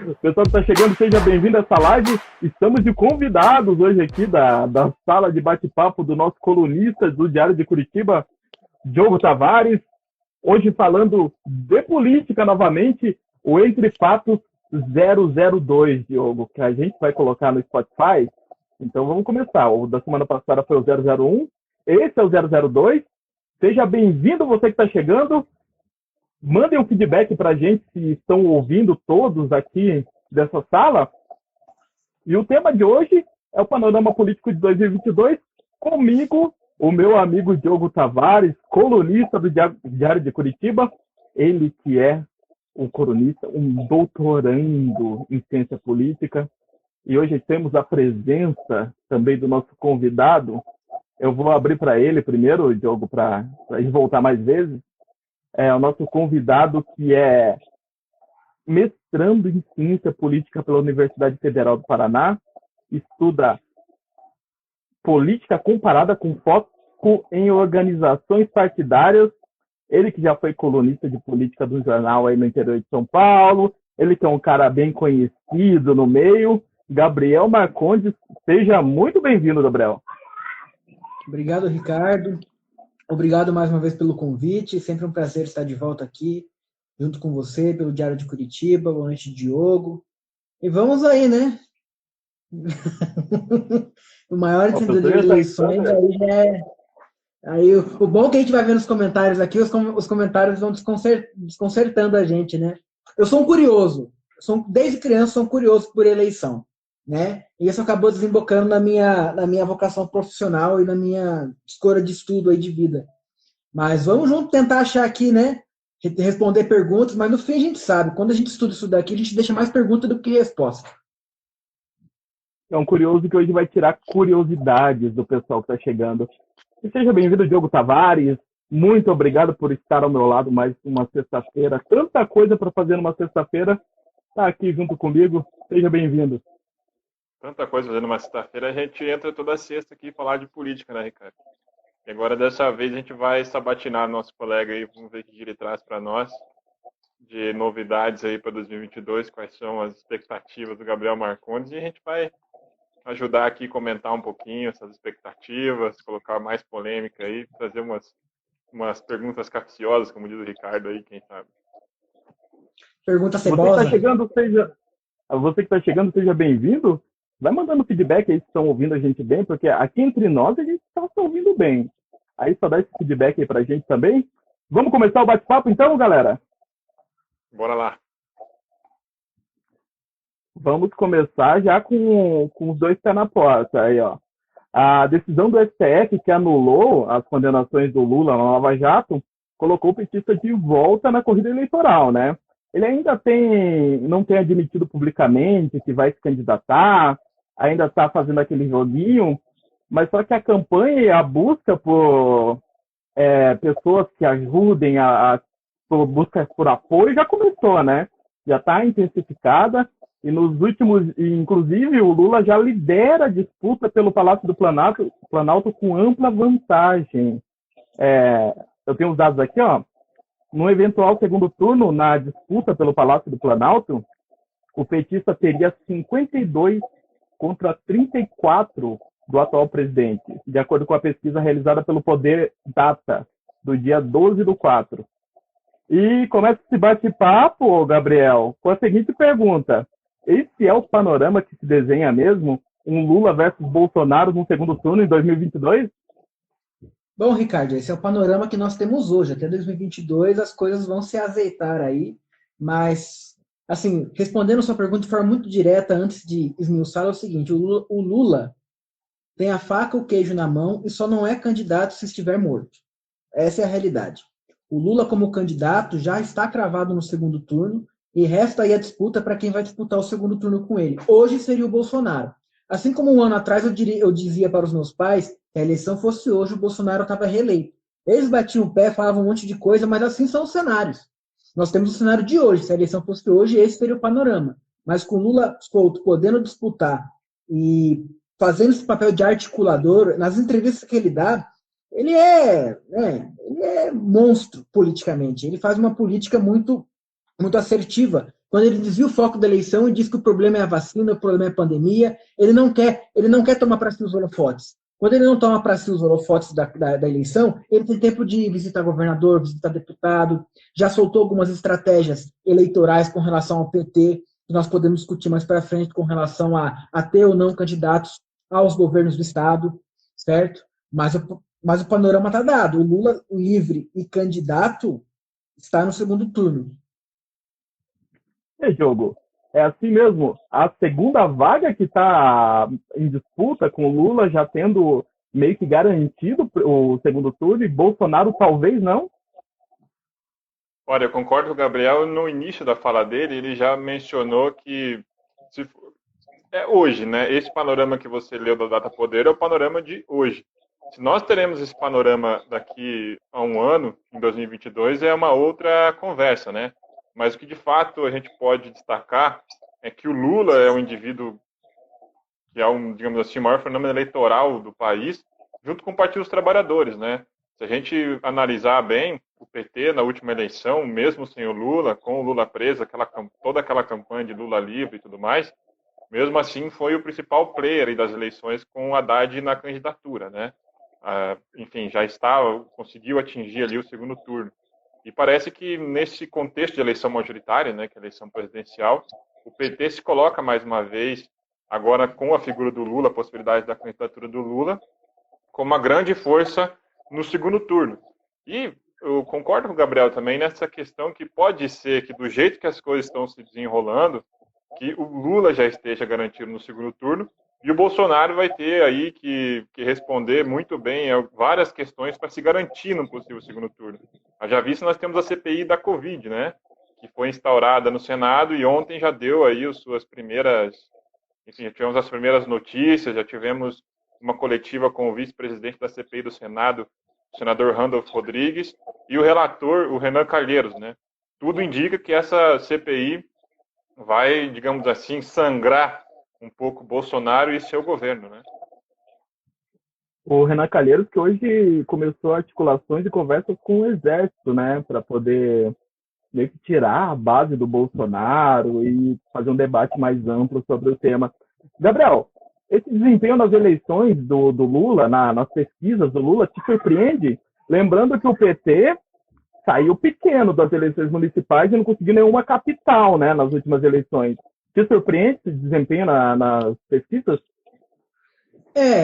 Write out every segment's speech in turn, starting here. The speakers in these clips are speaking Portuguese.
Pessoal que está chegando, seja bem-vindo a essa live. Estamos de convidados hoje aqui da sala de bate-papo do nosso colunista do Diário de Curitiba, Diogo Tavares. Hoje falando de política novamente, o Entre Fatos 002, Diogo, que a gente vai colocar no Spotify. Então vamos começar. O da semana passada foi o 001, esse é o 002. Seja bem-vindo você que está chegando. Mandem um feedback para a gente se estão ouvindo todos aqui dessa sala. E o tema de hoje é o panorama político de 2022, comigo, o meu amigo Diogo Tavares, colunista do Diário de Curitiba, ele que é um colunista, um doutorando em ciência política. E hoje temos a presença também do nosso convidado. Eu vou abrir para ele primeiro, Diogo, para a gente voltar mais vezes. É o nosso convidado, que é mestrando em ciência política pela Universidade Federal do Paraná, estuda política comparada com foco em organizações partidárias. Ele que já foi colunista de política do jornal aí no interior de São Paulo, ele que é um cara bem conhecido no meio. Gabriel Marcondes, seja muito bem-vindo, Gabriel. Obrigado, Ricardo. Obrigado mais uma vez pelo convite. Sempre um prazer estar de volta aqui, junto com você, pelo Diário de Curitiba. Boa noite, Diogo. E vamos aí, né? O maior entendedor de eleições aí é... Aí, o bom que a gente vai ver nos comentários aqui, os comentários vão desconcertando a gente, né? Eu sou um curioso. Desde criança, sou um curioso por eleição, né? E isso acabou desembocando na minha vocação profissional e na minha escolha de estudo aí de vida. Mas vamos junto tentar achar aqui, né? Responder perguntas, mas no fim a gente sabe, quando a gente estuda isso daqui, a gente deixa mais pergunta do que resposta. É um curioso que hoje vai tirar curiosidades do pessoal que está chegando. E seja bem-vindo, Diogo Tavares. Muito obrigado por estar ao meu lado mais uma sexta-feira. Tanta coisa para fazer numa sexta-feira. Está aqui junto comigo. Seja bem-vindo. Tanta coisa fazendo uma sexta-feira, a gente entra toda sexta aqui e falar de política, né, Ricardo? E agora, dessa vez, a gente vai sabatinar nosso colega aí, vamos ver o que ele traz para nós, de novidades aí para 2022, quais são as expectativas do Gabriel Marcondes, e a gente vai ajudar aqui a comentar um pouquinho essas expectativas, colocar mais polêmica aí, trazer umas perguntas capciosas, como diz o Ricardo aí, quem sabe. Pergunta cebosa. Você que está chegando, seja bem-vindo. Vai mandando feedback aí se estão ouvindo a gente bem, porque aqui entre nós a gente está se ouvindo bem. Aí só dá esse feedback aí pra gente também. Vamos começar o bate-papo então, galera? Bora lá. Vamos começar já com os dois pés na porta. Aí, ó. A decisão do STF que anulou as condenações do Lula na Lava Jato colocou o petista de volta na corrida eleitoral, né? Ele ainda não tem admitido publicamente que vai se candidatar, ainda está fazendo aquele joguinho, mas só que a campanha e a busca por pessoas que ajudem, busca por apoio já começou, né? Já está intensificada e nos últimos, inclusive o Lula já lidera a disputa pelo Palácio do Planalto com ampla vantagem. Eu tenho os dados aqui, ó. No eventual segundo turno, na disputa pelo Palácio do Planalto, o petista teria 52 contra 34 do atual presidente, de acordo com a pesquisa realizada pelo Poder Data, do dia 12/4. E começa esse bate-papo, Gabriel, com a seguinte pergunta. Esse é o panorama que se desenha mesmo? Um Lula versus Bolsonaro no segundo turno em 2022? Bom, Ricardo, esse é o panorama que nós temos hoje. Até 2022 as coisas vão se azeitar aí, mas, assim, respondendo sua pergunta de forma muito direta, antes de esmiuçar, é o seguinte, o Lula tem a faca e o queijo na mão e só não é candidato se estiver morto. Essa é a realidade. O Lula, como candidato, já está cravado no segundo turno e resta aí a disputa para quem vai disputar o segundo turno com ele. Hoje seria o Bolsonaro. Assim como um ano atrás eu dizia para os meus pais que a eleição fosse hoje, o Bolsonaro estava reeleito. Eles batiam o pé, falavam um monte de coisa, mas assim são os cenários. Nós temos o cenário de hoje. Se a eleição fosse hoje, esse seria o panorama. Mas com o Lula Couto podendo disputar e fazendo esse papel de articulador, nas entrevistas que ele dá, ele é monstro politicamente. Ele faz uma política muito, muito assertiva quando ele desvia o foco da eleição e diz que o problema é a vacina, o problema é a pandemia, ele não quer tomar para si os holofotes. Quando ele não toma para si os holofotes da eleição, ele tem tempo de visitar governador, visitar deputado, já soltou algumas estratégias eleitorais com relação ao PT, que nós podemos discutir mais para frente com relação a ter ou não candidatos aos governos do Estado, certo? Mas o panorama está dado. O Lula livre e candidato está no segundo turno. Diogo, é assim mesmo. A segunda vaga que está em disputa, com o Lula já tendo meio que garantido o segundo turno, e Bolsonaro talvez não? Olha, eu concordo com o Gabriel. No início da fala dele, ele já mencionou que é hoje, né? Esse panorama que você leu da Data Poder é o panorama de hoje. Se nós teremos esse panorama daqui a um ano, em 2022, é uma outra conversa, né? Mas o que de fato a gente pode destacar é que o Lula é um indivíduo que é digamos assim, o maior fenômeno eleitoral do país, junto com o Partido dos Trabalhadores, né? Se a gente analisar bem, o PT na última eleição, mesmo sem o Lula, com o Lula preso, toda aquela campanha de Lula livre e tudo mais, mesmo assim foi o principal player das eleições com o Haddad na candidatura, né? Enfim, conseguiu atingir ali o segundo turno. E parece que nesse contexto de eleição majoritária, né, que é a eleição presidencial, o PT se coloca mais uma vez, agora com a figura do Lula, a possibilidade da candidatura do Lula, como uma grande força no segundo turno. E eu concordo com o Gabriel também nessa questão que pode ser que do jeito que as coisas estão se desenrolando, que o Lula já esteja garantido no segundo turno, e o Bolsonaro vai ter aí que responder muito bem a várias questões para se garantir no possível segundo turno. Já visto, nós temos a CPI da Covid, né? Que foi instaurada no Senado e ontem já deu aí as suas primeiras... Enfim, já tivemos as primeiras notícias, já tivemos uma coletiva com o vice-presidente da CPI do Senado, o senador Randolph Rodrigues, e o relator, o Renan Calheiros, né? Tudo indica que essa CPI vai, digamos assim, sangrar um pouco Bolsonaro e seu governo, né? O Renan Calheiros, que hoje começou articulações e conversas com o Exército, né, para poder meio que tirar a base do Bolsonaro e fazer um debate mais amplo sobre o tema. Gabriel, esse desempenho nas eleições do Lula, nas pesquisas do Lula, te surpreende? Lembrando que o PT saiu pequeno das eleições municipais e não conseguiu nenhuma capital, né, nas últimas eleições. Te surpreende esse desempenho nas pesquisas?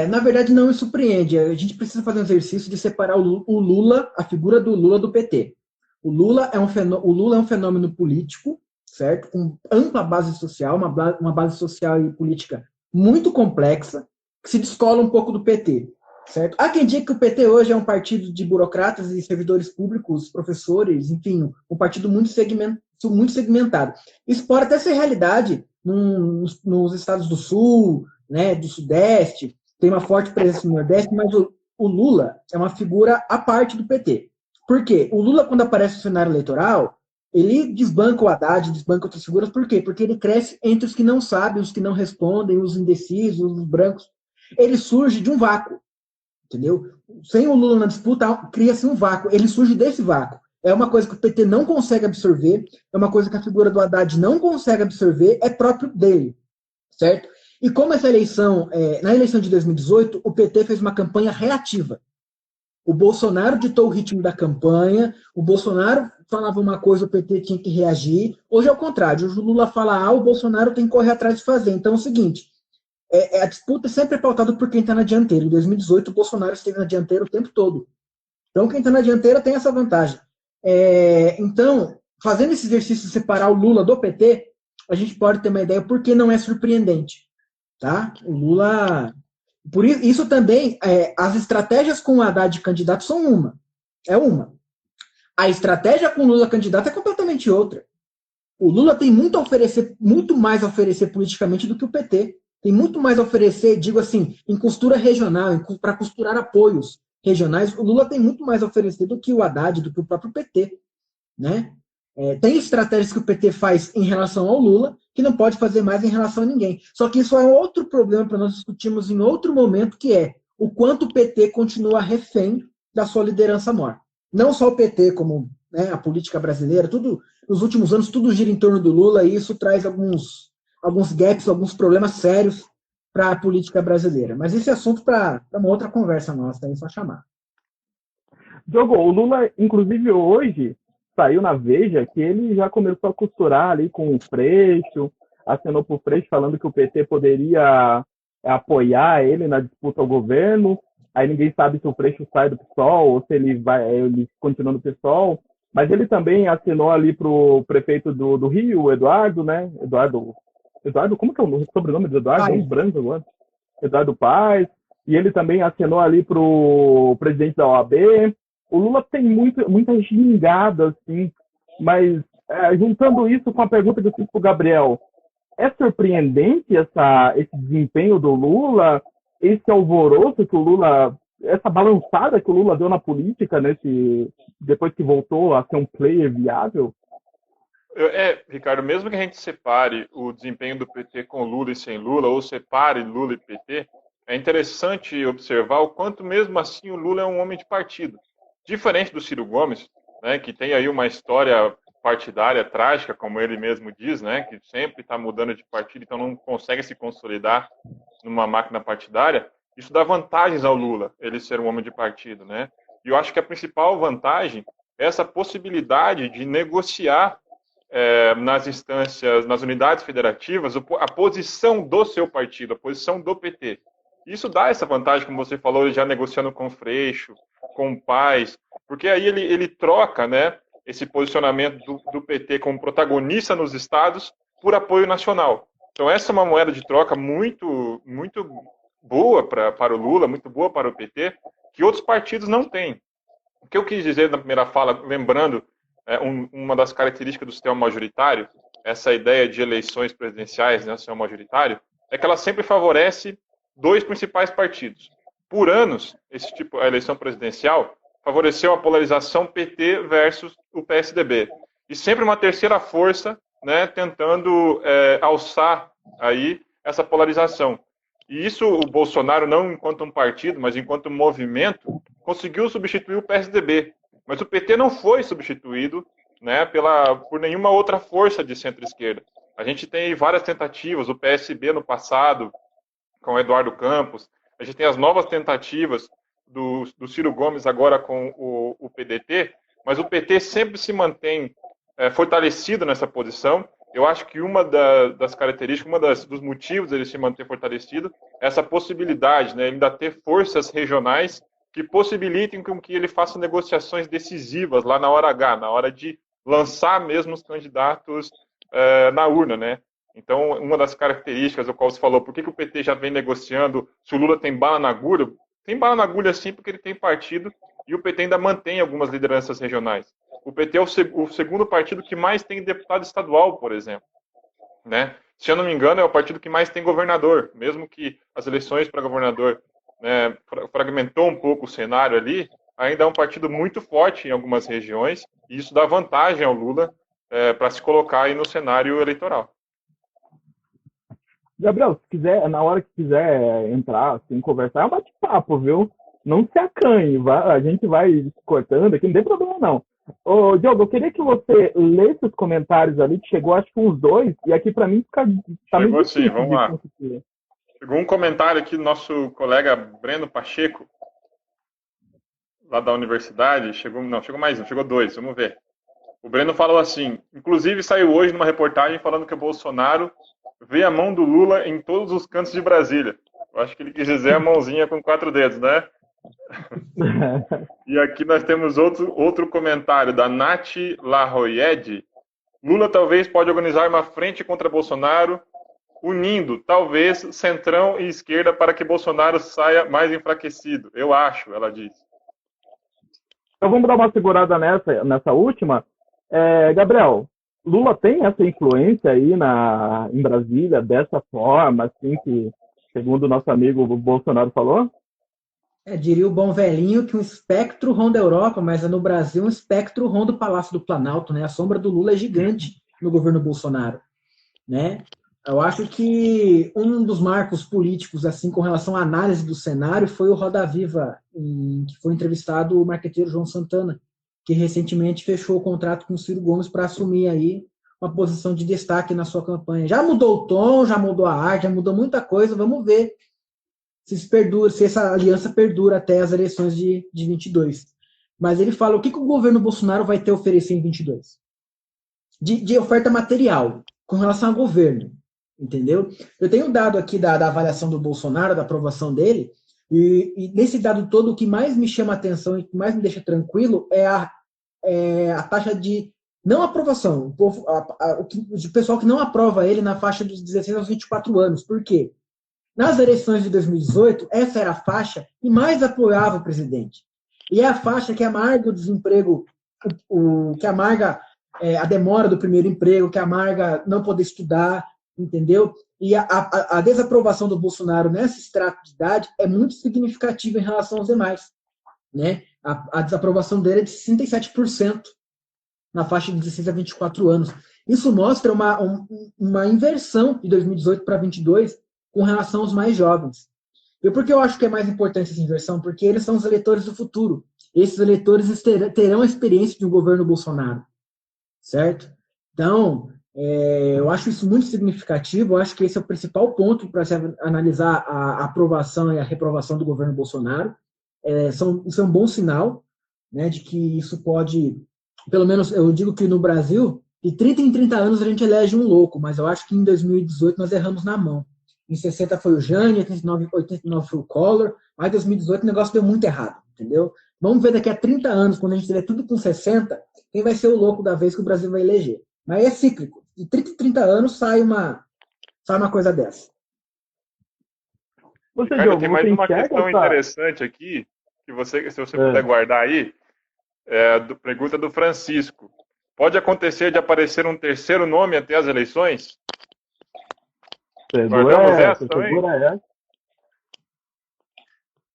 Na verdade não me surpreende. A gente precisa fazer um exercício de separar o Lula, a figura do Lula do PT. O Lula é um fenômeno político, certo? Com ampla base social, uma base social e política muito complexa, que se descola um pouco do PT, certo? Há quem diga que o PT hoje é um partido de burocratas e servidores públicos, professores, enfim, um partido muito segmentado. Isso pode até ser realidade nos estados do Sul, né, do Sudeste, tem uma forte presença no Nordeste, mas o Lula é uma figura à parte do PT. Por quê? O Lula, quando aparece no cenário eleitoral, ele desbanca o Haddad, desbanca outras figuras. Por quê? Porque ele cresce entre os que não sabem, os que não respondem, os indecisos, os brancos. Ele surge de um vácuo, entendeu? Sem o Lula na disputa, cria-se um vácuo. Ele surge desse vácuo. É uma coisa que o PT não consegue absorver, é uma coisa que a figura do Haddad não consegue absorver, é próprio dele, certo? E como essa eleição, na eleição de 2018, o PT fez uma campanha reativa. O Bolsonaro ditou o ritmo da campanha, o Bolsonaro falava uma coisa, o PT tinha que reagir. Hoje é o contrário, hoje o Lula fala o Bolsonaro tem que correr atrás de fazer. Então é o seguinte, a disputa sempre é pautada por quem está na dianteira. Em 2018, o Bolsonaro esteve na dianteira o tempo todo. Então quem está na dianteira tem essa vantagem. Então, fazendo esse exercício de separar o Lula do PT, a gente pode ter uma ideia por que não é surpreendente. Tá? O Lula... Por isso também, as estratégias com o Haddad candidato são uma. A estratégia com o Lula candidato é completamente outra. O Lula tem muito mais a oferecer politicamente do que o PT. Tem muito mais a oferecer, digo assim, em costura regional, para costurar apoios regionais. O Lula tem muito mais a oferecer do que o Haddad, do que o próprio PT. Né? Tem estratégias que o PT faz em relação ao Lula que não pode fazer mais em relação a ninguém. Só que isso é outro problema para nós discutirmos em outro momento, que é o quanto o PT continua refém da sua liderança maior. Não só o PT, como né, a política brasileira, tudo, nos últimos anos, tudo gira em torno do Lula, e isso traz alguns gaps, alguns problemas sérios para a política brasileira. Mas esse é assunto para uma outra conversa nossa, é só chamar. Diogo, o Lula, inclusive hoje, saiu na Veja que ele já começou a costurar ali com o Freixo, assinou para o Freixo falando que o PT poderia apoiar ele na disputa ao governo. Aí ninguém sabe se o Freixo sai do PSOL ou se ele continua no PSOL. Mas ele também assinou ali para o prefeito do Rio, o Eduardo, né? Eduardo, como que é o sobrenome do Eduardo? Um branco agora. Eduardo Paes. E ele também assinou ali para o presidente da OAB. O Lula tem muita gingada, assim, mas juntando isso com a pergunta que eu fiz para o Gabriel, é surpreendente esse desempenho do Lula, esse alvoroço que o Lula, essa balançada que o Lula deu na política, depois que voltou a ser um player viável? Ricardo, mesmo que a gente separe o desempenho do PT com Lula e sem Lula, ou separe Lula e PT, é interessante observar o quanto mesmo assim o Lula é um homem de partido. Diferente do Ciro Gomes, né, que tem aí uma história partidária trágica, como ele mesmo diz, né, que sempre está mudando de partido, então não consegue se consolidar numa máquina partidária, isso dá vantagens ao Lula, ele ser um homem de partido, né? E eu acho que a principal vantagem é essa possibilidade de negociar nas instâncias, nas unidades federativas, a posição do seu partido, a posição do PT. Isso dá essa vantagem, como você falou, ele já negociando com o Freixo, com o Paes, porque aí ele troca, né, esse posicionamento do PT como protagonista nos estados por apoio nacional. Então essa é uma moeda de troca muito, muito boa para o Lula, muito boa para o PT, que outros partidos não têm. O que eu quis dizer na primeira fala, lembrando uma das características do sistema majoritário, essa ideia de eleições presidenciais, né, sistema majoritário, é que ela sempre favorece dois principais partidos. Por anos, a eleição presidencial favoreceu a polarização PT versus o PSDB. E sempre uma terceira força, né, tentando alçar aí essa polarização. E isso o Bolsonaro, não enquanto um partido, mas enquanto um movimento, conseguiu substituir o PSDB. Mas o PT não foi substituído, né, por nenhuma outra força de centro-esquerda. A gente tem várias tentativas, o PSB no passado, com o Eduardo Campos, a gente tem as novas tentativas do Ciro Gomes agora com o PDT, mas o PT sempre se mantém fortalecido nessa posição. Eu acho que uma das características, dos motivos dele se manter fortalecido é essa possibilidade, né, ainda ter forças regionais que possibilitem com que ele faça negociações decisivas lá na hora H, na hora de lançar mesmo os candidatos na urna, né? Então, uma das características, o qual você falou, por que o PT já vem negociando, se o Lula tem bala na agulha? Tem bala na agulha sim, porque ele tem partido e o PT ainda mantém algumas lideranças regionais. O PT é o segundo partido que mais tem deputado estadual, por exemplo, né? Se eu não me engano, é o partido que mais tem governador, mesmo que as eleições para governador, né, fragmentou um pouco o cenário ali, ainda é um partido muito forte em algumas regiões, e isso dá vantagem ao Lula para se colocar aí no cenário eleitoral. Gabriel, se quiser, na hora que quiser entrar, assim, conversar, é um bate-papo, viu? Não se acanhe, a gente vai cortando aqui, não tem problema não. Ô, Diogo, eu queria que você lesse os comentários ali, que chegou acho que uns 2, e aqui para mim tá chegou sim, vamos lá. Conseguir. Chegou um comentário aqui do nosso colega Breno Pacheco, lá da universidade, chegou mais um, chegou 2, vamos ver. O Breno falou assim, inclusive saiu hoje numa reportagem falando que o Bolsonaro vê a mão do Lula em todos os cantos de Brasília. Eu acho que ele quis dizer a mãozinha com 4 dedos, né? E aqui nós temos outro comentário da Nath Larroyed. Lula talvez pode organizar uma frente contra Bolsonaro, unindo, talvez, centrão e esquerda para que Bolsonaro saia mais enfraquecido. Eu acho, ela diz. Então vamos dar uma segurada nessa última. Gabriel, Lula tem essa influência aí em Brasília, dessa forma, assim, que, segundo o nosso amigo Bolsonaro falou? Diria o bom velhinho que um espectro ronda a Europa, mas no Brasil um espectro ronda o Palácio do Planalto, né? A sombra do Lula é gigante no governo Bolsonaro, né? Eu acho que um dos marcos políticos, assim, com relação à análise do cenário, foi o Roda Viva, que foi entrevistado o marqueteiro João Santana, que recentemente fechou o contrato com o Ciro Gomes para assumir aí uma posição de destaque na sua campanha. Já mudou o tom, já mudou a arte, já mudou muita coisa, vamos ver se essa aliança perdura até as eleições de 22. Mas ele fala o que o governo Bolsonaro vai ter a oferecer em 22. De oferta material, com relação ao governo, entendeu? Eu tenho um dado aqui da avaliação do Bolsonaro, da aprovação dele, e nesse dado todo, o que mais me chama a atenção e que mais me deixa tranquilo é a taxa de não aprovação, o pessoal que não aprova ele na faixa dos 16 aos 24 anos. Por quê? Nas eleições de 2018, essa era a faixa que mais apoiava o presidente. E é a faixa que amarga o desemprego, que amarga a demora do primeiro emprego, que amarga não poder estudar, entendeu? E a desaprovação do Bolsonaro nessa extrato de idade é muito significativa em relação aos demais. Né? A desaprovação dele é de 67% na faixa de 16 a 24 anos. Isso mostra uma inversão de 2018 para 2022 com relação aos mais jovens. E por que eu acho que é mais importante essa inversão? Porque eles são os eleitores do futuro. Esses eleitores terão a experiência de um governo Bolsonaro. Certo? Então, eu acho isso muito significativo. Eu acho que esse é o principal ponto para se analisar a aprovação e a reprovação do governo Bolsonaro. Isso é um bom sinal, né, de que isso pode, pelo menos eu digo que no Brasil, de 30 em 30 anos a gente elege um louco, mas eu acho que em 2018 nós erramos na mão. Em 60 foi o Jânio, em 89 foi o Collor, mas em 2018 o negócio deu muito errado, entendeu? Vamos ver daqui a 30 anos, quando a gente tiver tudo com 60, quem vai ser o louco da vez que o Brasil vai eleger. Mas é cíclico. De 30 em 30 anos sai uma coisa dessa. Ricardo, tem mais uma questão interessante aqui, que se você puder guardar aí, pergunta do Francisco. Pode acontecer de aparecer um terceiro nome até as eleições?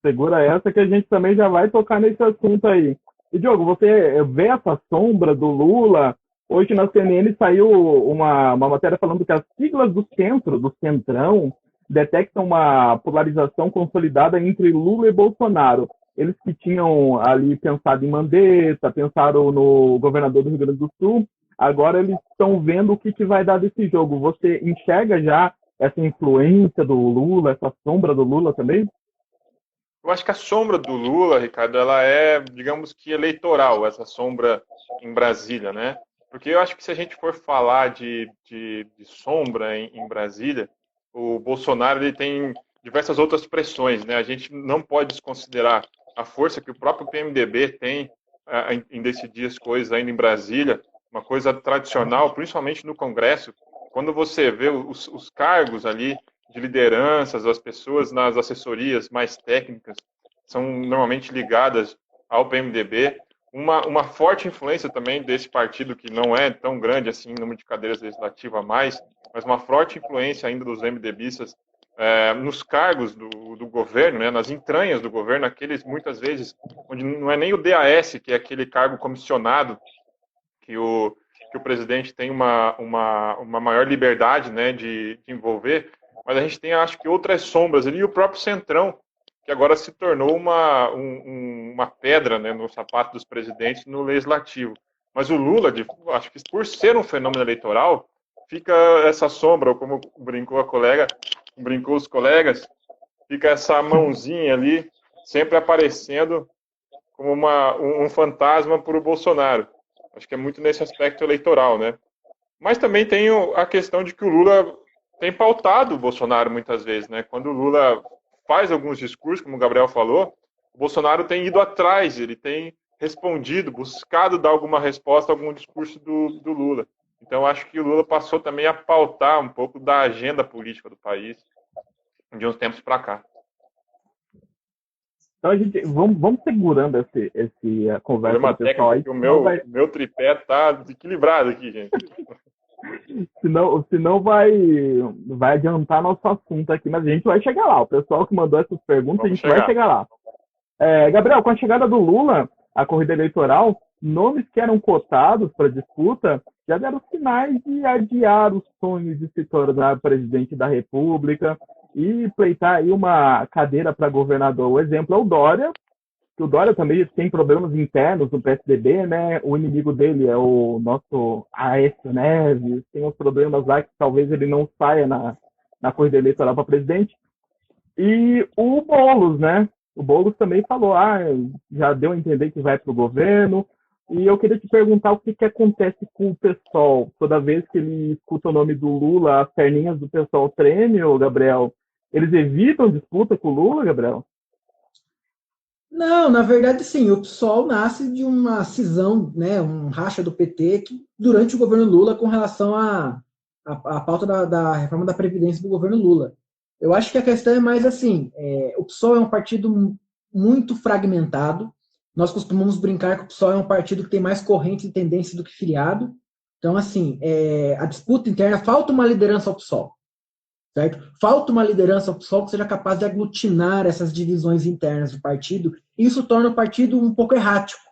Segura essa que a gente também já vai tocar nesse assunto aí. E, Diogo, você vê essa sombra do Lula? Hoje na CNN saiu uma matéria falando que as siglas do centro, do centrão, detectam uma polarização consolidada entre Lula e Bolsonaro. Eles que tinham ali pensado em Mandetta, pensaram no governador do Rio Grande do Sul, agora eles estão vendo o que vai dar desse jogo. Você enxerga já essa influência do Lula, essa sombra do Lula também? Eu acho que a sombra do Lula, Ricardo, ela é, digamos que eleitoral, essa sombra em Brasília, né? Porque eu acho que se a gente for falar de sombra em Brasília, o Bolsonaro ele tem diversas outras pressões, né? A gente não pode desconsiderar a força que o próprio PMDB tem em decidir as coisas ainda em Brasília, uma coisa tradicional, principalmente no Congresso. Quando você vê os cargos ali de lideranças, as pessoas nas assessorias mais técnicas são normalmente ligadas ao PMDB, uma forte influência também desse partido que não é tão grande assim em número de cadeiras legislativas mais, mas uma forte influência ainda dos MDBistas nos cargos do governo, né, nas entranhas do governo, aqueles muitas vezes onde não é nem o DAS, que é aquele cargo comissionado que o presidente tem uma maior liberdade, né, de envolver, mas a gente tem, acho que, outras sombras ali, e o próprio Centrão, que agora se tornou uma pedra, né, no sapato dos presidentes no legislativo. Mas o Lula, acho que por ser um fenômeno eleitoral, fica essa sombra, ou como brincou os colegas, fica essa mãozinha ali, sempre aparecendo como um fantasma para o Bolsonaro. Acho que é muito nesse aspecto eleitoral, né? Mas também tem a questão de que o Lula tem pautado o Bolsonaro muitas vezes, né? Quando o Lula faz alguns discursos, como o Gabriel falou, o Bolsonaro tem ido atrás, ele tem respondido, buscado dar alguma resposta a algum discurso do Lula. Então, acho que o Lula passou também a pautar um pouco da agenda política do país de uns tempos para cá. Então, a gente vamos segurando a conversa com o pessoal aí. O meu tripé tá desequilibrado aqui, gente. senão vai adiantar nosso assunto aqui, mas a gente vai chegar lá. O pessoal que mandou essas perguntas, a gente vai chegar lá. Gabriel, com a chegada do Lula à corrida eleitoral, nomes que eram cotados para disputa já deram sinais de adiar os sonhos de se tornar presidente da República e pleitar aí uma cadeira para governador. O exemplo é o Dória, que o Dória também tem problemas internos no PSDB, né? O inimigo dele é o nosso Aécio Neves, tem uns problemas lá que talvez ele não saia na corrida eleitoral para presidente. E o Boulos, né? O Boulos também falou, já deu a entender que vai para o governo. E eu queria te perguntar o que acontece com o pessoal. Toda vez que ele escuta o nome do Lula, as perninhas do pessoal tremem, ô Gabriel. Eles evitam disputa com o Lula, Gabriel? Não, na verdade, sim. O PSOL nasce de uma cisão, né, um racha do PT que, durante o governo Lula com relação à pauta da reforma da Previdência do governo Lula. Eu acho que a questão é mais assim, o PSOL é um partido muito fragmentado. Nós costumamos brincar que o PSOL é um partido que tem mais corrente e tendência do que filiado. Então, assim, a disputa interna, falta uma liderança ao PSOL. Certo? Falta uma liderança ao PSOL que seja capaz de aglutinar essas divisões internas do partido, e isso torna o partido um pouco errático.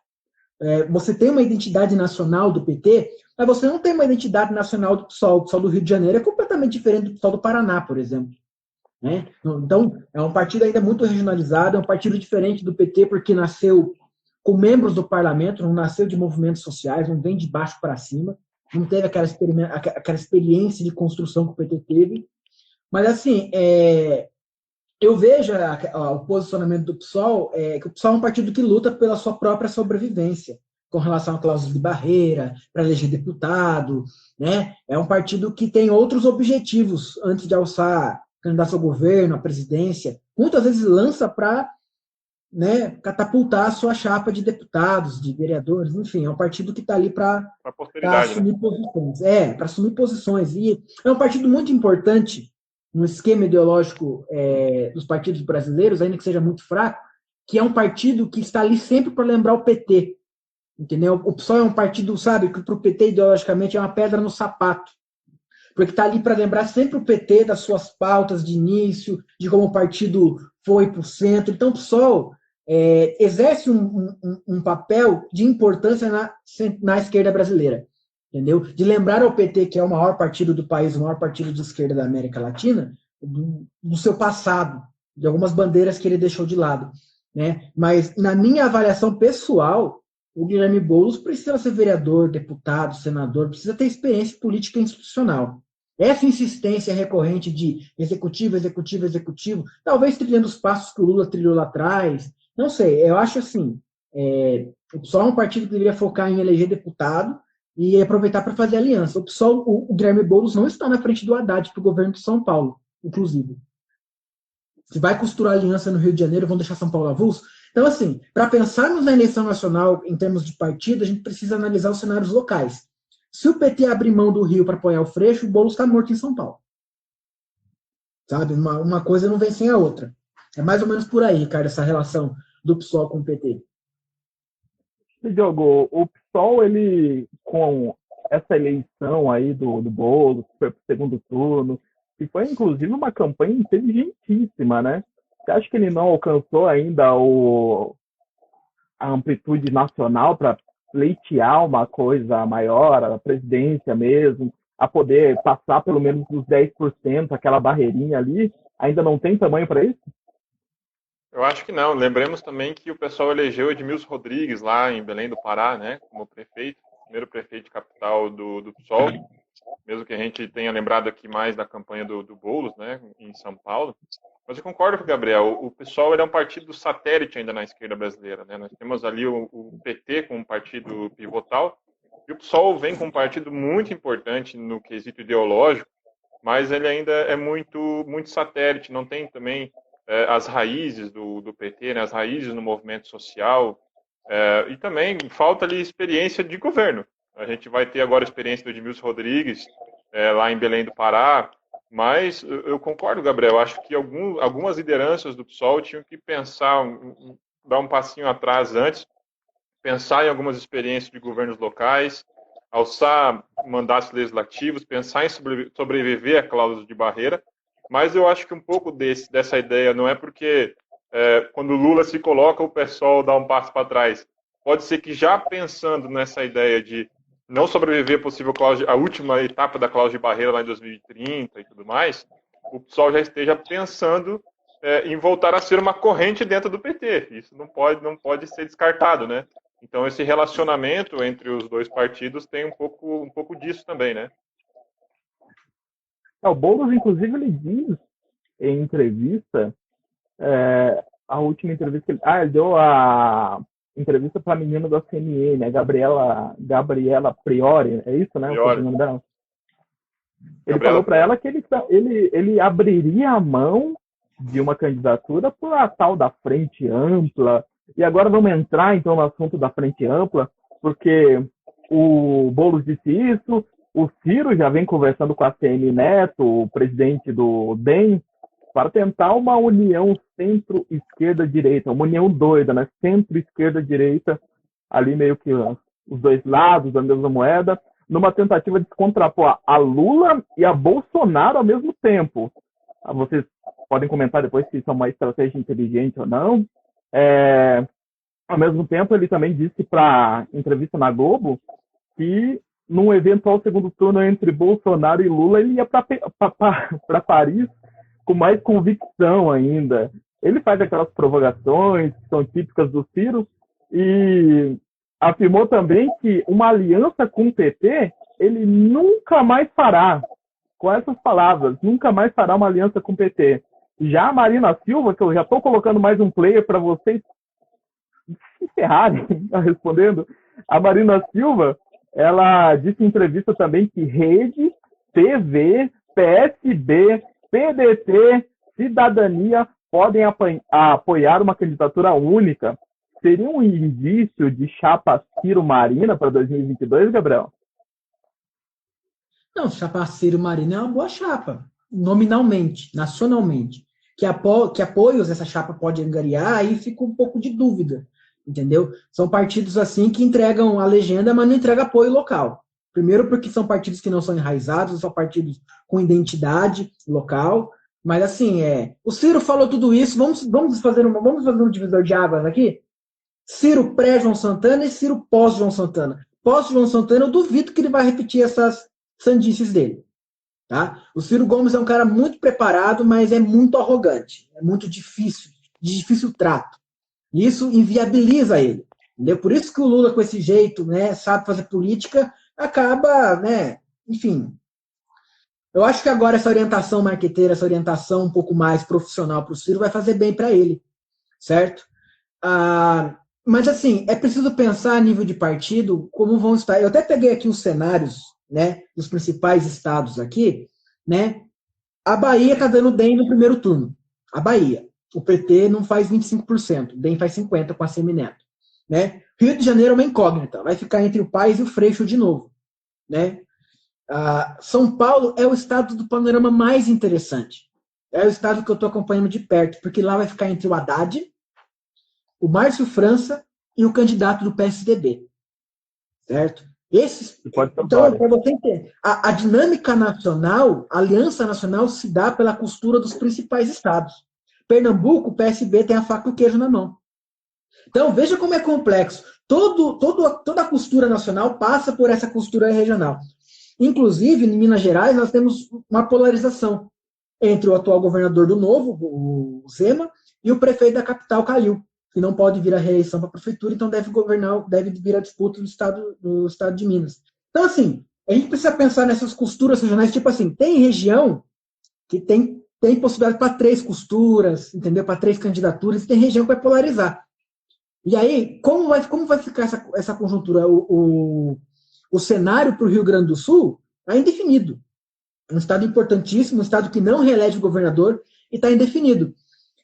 Você tem uma identidade nacional do PT, mas você não tem uma identidade nacional do PSOL. O PSOL do Rio de Janeiro é completamente diferente do PSOL do Paraná, por exemplo. Né? Então, é um partido ainda muito regionalizado, é um partido diferente do PT, porque nasceu com membros do parlamento, não nasceu de movimentos sociais, não vem de baixo para cima, não teve aquela experiência de construção que o PT teve. Mas, assim, eu vejo o posicionamento do PSOL, que o PSOL é um partido que luta pela sua própria sobrevivência, com relação a cláusulas de barreira, para eleger deputado, né? É um partido que tem outros objetivos antes de alçar candidato ao governo, à presidência. Muitas vezes lança para, né, catapultar a sua chapa de deputados, de vereadores, enfim, é um partido que está ali para assumir, né, posições. Para assumir posições. E é um partido muito importante no esquema ideológico dos partidos brasileiros, ainda que seja muito fraco, que é um partido que está ali sempre para lembrar o PT. Entendeu? O PSOL é um partido, sabe, que para o PT ideologicamente é uma pedra no sapato. Porque está ali para lembrar sempre o PT das suas pautas de início, de como o partido foi para o centro. Então, o PSOL exerce um papel de importância na esquerda brasileira. Entendeu? De lembrar ao PT, que é o maior partido do país, o maior partido de esquerda da América Latina, do seu passado, de algumas bandeiras que ele deixou de lado. Né? Mas, na minha avaliação pessoal, o Guilherme Boulos precisa ser vereador, deputado, senador, precisa ter experiência política e institucional. Essa insistência recorrente de executivo, executivo, executivo, talvez trilhando os passos que o Lula trilhou lá atrás, não sei, eu acho assim, o PSOL é um partido que deveria focar em eleger deputado e aproveitar para fazer aliança. O PSOL, o Guilherme Boulos não está na frente do Haddad para o governo de São Paulo, inclusive. Se vai costurar aliança no Rio de Janeiro, vão deixar São Paulo avulso? Então, assim, para pensarmos na eleição nacional em termos de partido, a gente precisa analisar os cenários locais. Se o PT abrir mão do Rio para apoiar o Freixo, o Boulos está morto em São Paulo. Sabe? Uma coisa não vem sem a outra. É mais ou menos por aí, cara, essa relação do PSOL com o PT. Diogo, o PSOL, ele, com essa eleição aí do Boulos, que foi para o segundo turno, que foi inclusive uma campanha inteligentíssima, né? Você acha que ele não alcançou ainda a amplitude nacional para pleitear uma coisa maior, a presidência mesmo, a poder passar pelo menos dos 10%, aquela barreirinha ali? Ainda não tem tamanho para isso? Eu acho que não. Lembremos também que o pessoal elegeu Edmilson Rodrigues lá em Belém do Pará, né, como prefeito, primeiro prefeito de capital do PSOL, mesmo que a gente tenha lembrado aqui mais da campanha do Boulos, né, em São Paulo. Mas eu concordo com o Gabriel, o PSOL ele é um partido satélite ainda na esquerda brasileira, né? Nós temos ali o PT como um partido pivotal, e o PSOL vem como um partido muito importante no quesito ideológico, mas ele ainda é muito, muito satélite, não tem também as raízes do PT, né? As raízes no movimento social, e também falta ali experiência de governo. A gente vai ter agora a experiência do Edmilson Rodrigues, lá em Belém do Pará, mas eu concordo, Gabriel, acho que algumas lideranças do PSOL tinham que pensar, dar um passinho atrás antes, pensar em algumas experiências de governos locais, alçar mandatos legislativos, pensar em sobreviver a cláusulas de barreira, mas eu acho que um pouco dessa ideia não é porque quando o Lula se coloca, o PSOL dá um passo para trás. Pode ser que já pensando nessa ideia de não sobreviver possível a última etapa da cláusula de barreira lá em 2030 e tudo mais, o PSOL já esteja pensando em voltar a ser uma corrente dentro do PT. Isso não pode ser descartado, né? Então, esse relacionamento entre os dois partidos tem um pouco disso também, né? O Boulos, inclusive, ele diz em entrevista, a última entrevista que ele deu a entrevista para a menina da CNN, né? Gabriela Priori, é isso, né? Priori. O nome dela. Ele falou para ela que ele abriria a mão de uma candidatura para a tal da frente ampla. E agora vamos entrar, então, no assunto da frente ampla, porque o Boulos disse isso, o Ciro já vem conversando com a CM Neto, o presidente do DEM, para tentar uma união centro-esquerda-direita, uma união doida, né? Centro-esquerda-direita, ali meio que os dois lados da mesma moeda, numa tentativa de se contrapor a Lula e a Bolsonaro ao mesmo tempo. Vocês podem comentar depois se isso é uma estratégia inteligente ou não. Ao mesmo tempo, ele também disse para entrevista na Globo que num eventual segundo turno entre Bolsonaro e Lula, ele ia para Paris com mais convicção ainda. Ele faz aquelas provocações que são típicas do Ciro e afirmou também que uma aliança com o PT ele nunca mais fará. Com essas palavras, nunca mais fará uma aliança com o PT. Já a Marina Silva, que eu já estou colocando mais um player para vocês se ferrarem respondendo, a Marina Silva, ela disse em entrevista também que Rede, TV, PSB, PDT, Cidadania podem apoiar uma candidatura única. Seria um indício de chapa Ciro-Marina para 2022, Gabriel? Não, chapa Ciro-Marina é uma boa chapa, nominalmente, nacionalmente. Que apoios essa chapa pode angariar, aí fica um pouco de dúvida, entendeu? São partidos assim que entregam a legenda, mas não entregam apoio local. Primeiro porque são partidos que não são enraizados, são partidos com identidade local, mas assim, o Ciro falou tudo isso, vamos fazer um divisor de águas aqui? Ciro pré-João Santana e Ciro pós-João Santana. Pós-João Santana, eu duvido que ele vai repetir essas sandices dele. Tá? O Ciro Gomes é um cara muito preparado, mas é muito arrogante. É muito difícil, de difícil trato. E isso inviabiliza ele. Entendeu? Por isso que o Lula, com esse jeito, né, sabe fazer política, acaba, né, enfim. Eu acho que agora essa orientação marqueteira, essa orientação um pouco mais profissional para o Ciro vai fazer bem para ele. Certo? Mas, assim, é preciso pensar a nível de partido como vão estar. Eu até peguei aqui os cenários, né, dos principais estados aqui, né? A Bahia está dando DEM no primeiro turno. A Bahia. O PT não faz 25%, o DEM faz 50% com a Semineto. Né? Rio de Janeiro é uma incógnita, vai ficar entre o Paes e o Freixo de novo. Né? São Paulo é o estado do panorama mais interessante. É o estado que eu estou acompanhando de perto, porque lá vai ficar entre o Haddad, o Márcio França e o candidato do PSDB. Certo? Então, para você entender, a dinâmica nacional, a aliança nacional se dá pela costura dos principais estados. Pernambuco, o PSB tem a faca e o queijo na mão. Então, veja como é complexo. Toda a costura nacional passa por essa costura regional. Inclusive, em Minas Gerais, nós temos uma polarização entre o atual governador do Novo, o Zema, e o prefeito da capital, Calil, que não pode vir a reeleição para a prefeitura, então deve vir a disputa do estado de Minas. Então, assim, a gente precisa pensar nessas costuras regionais, tipo assim, tem região que tem possibilidade para 3 costuras, entendeu? Para 3 candidaturas, e tem região que vai polarizar. E aí, como vai ficar essa conjuntura? O cenário para o Rio Grande do Sul está indefinido. É um estado importantíssimo, um estado que não reelege o governador, e está indefinido.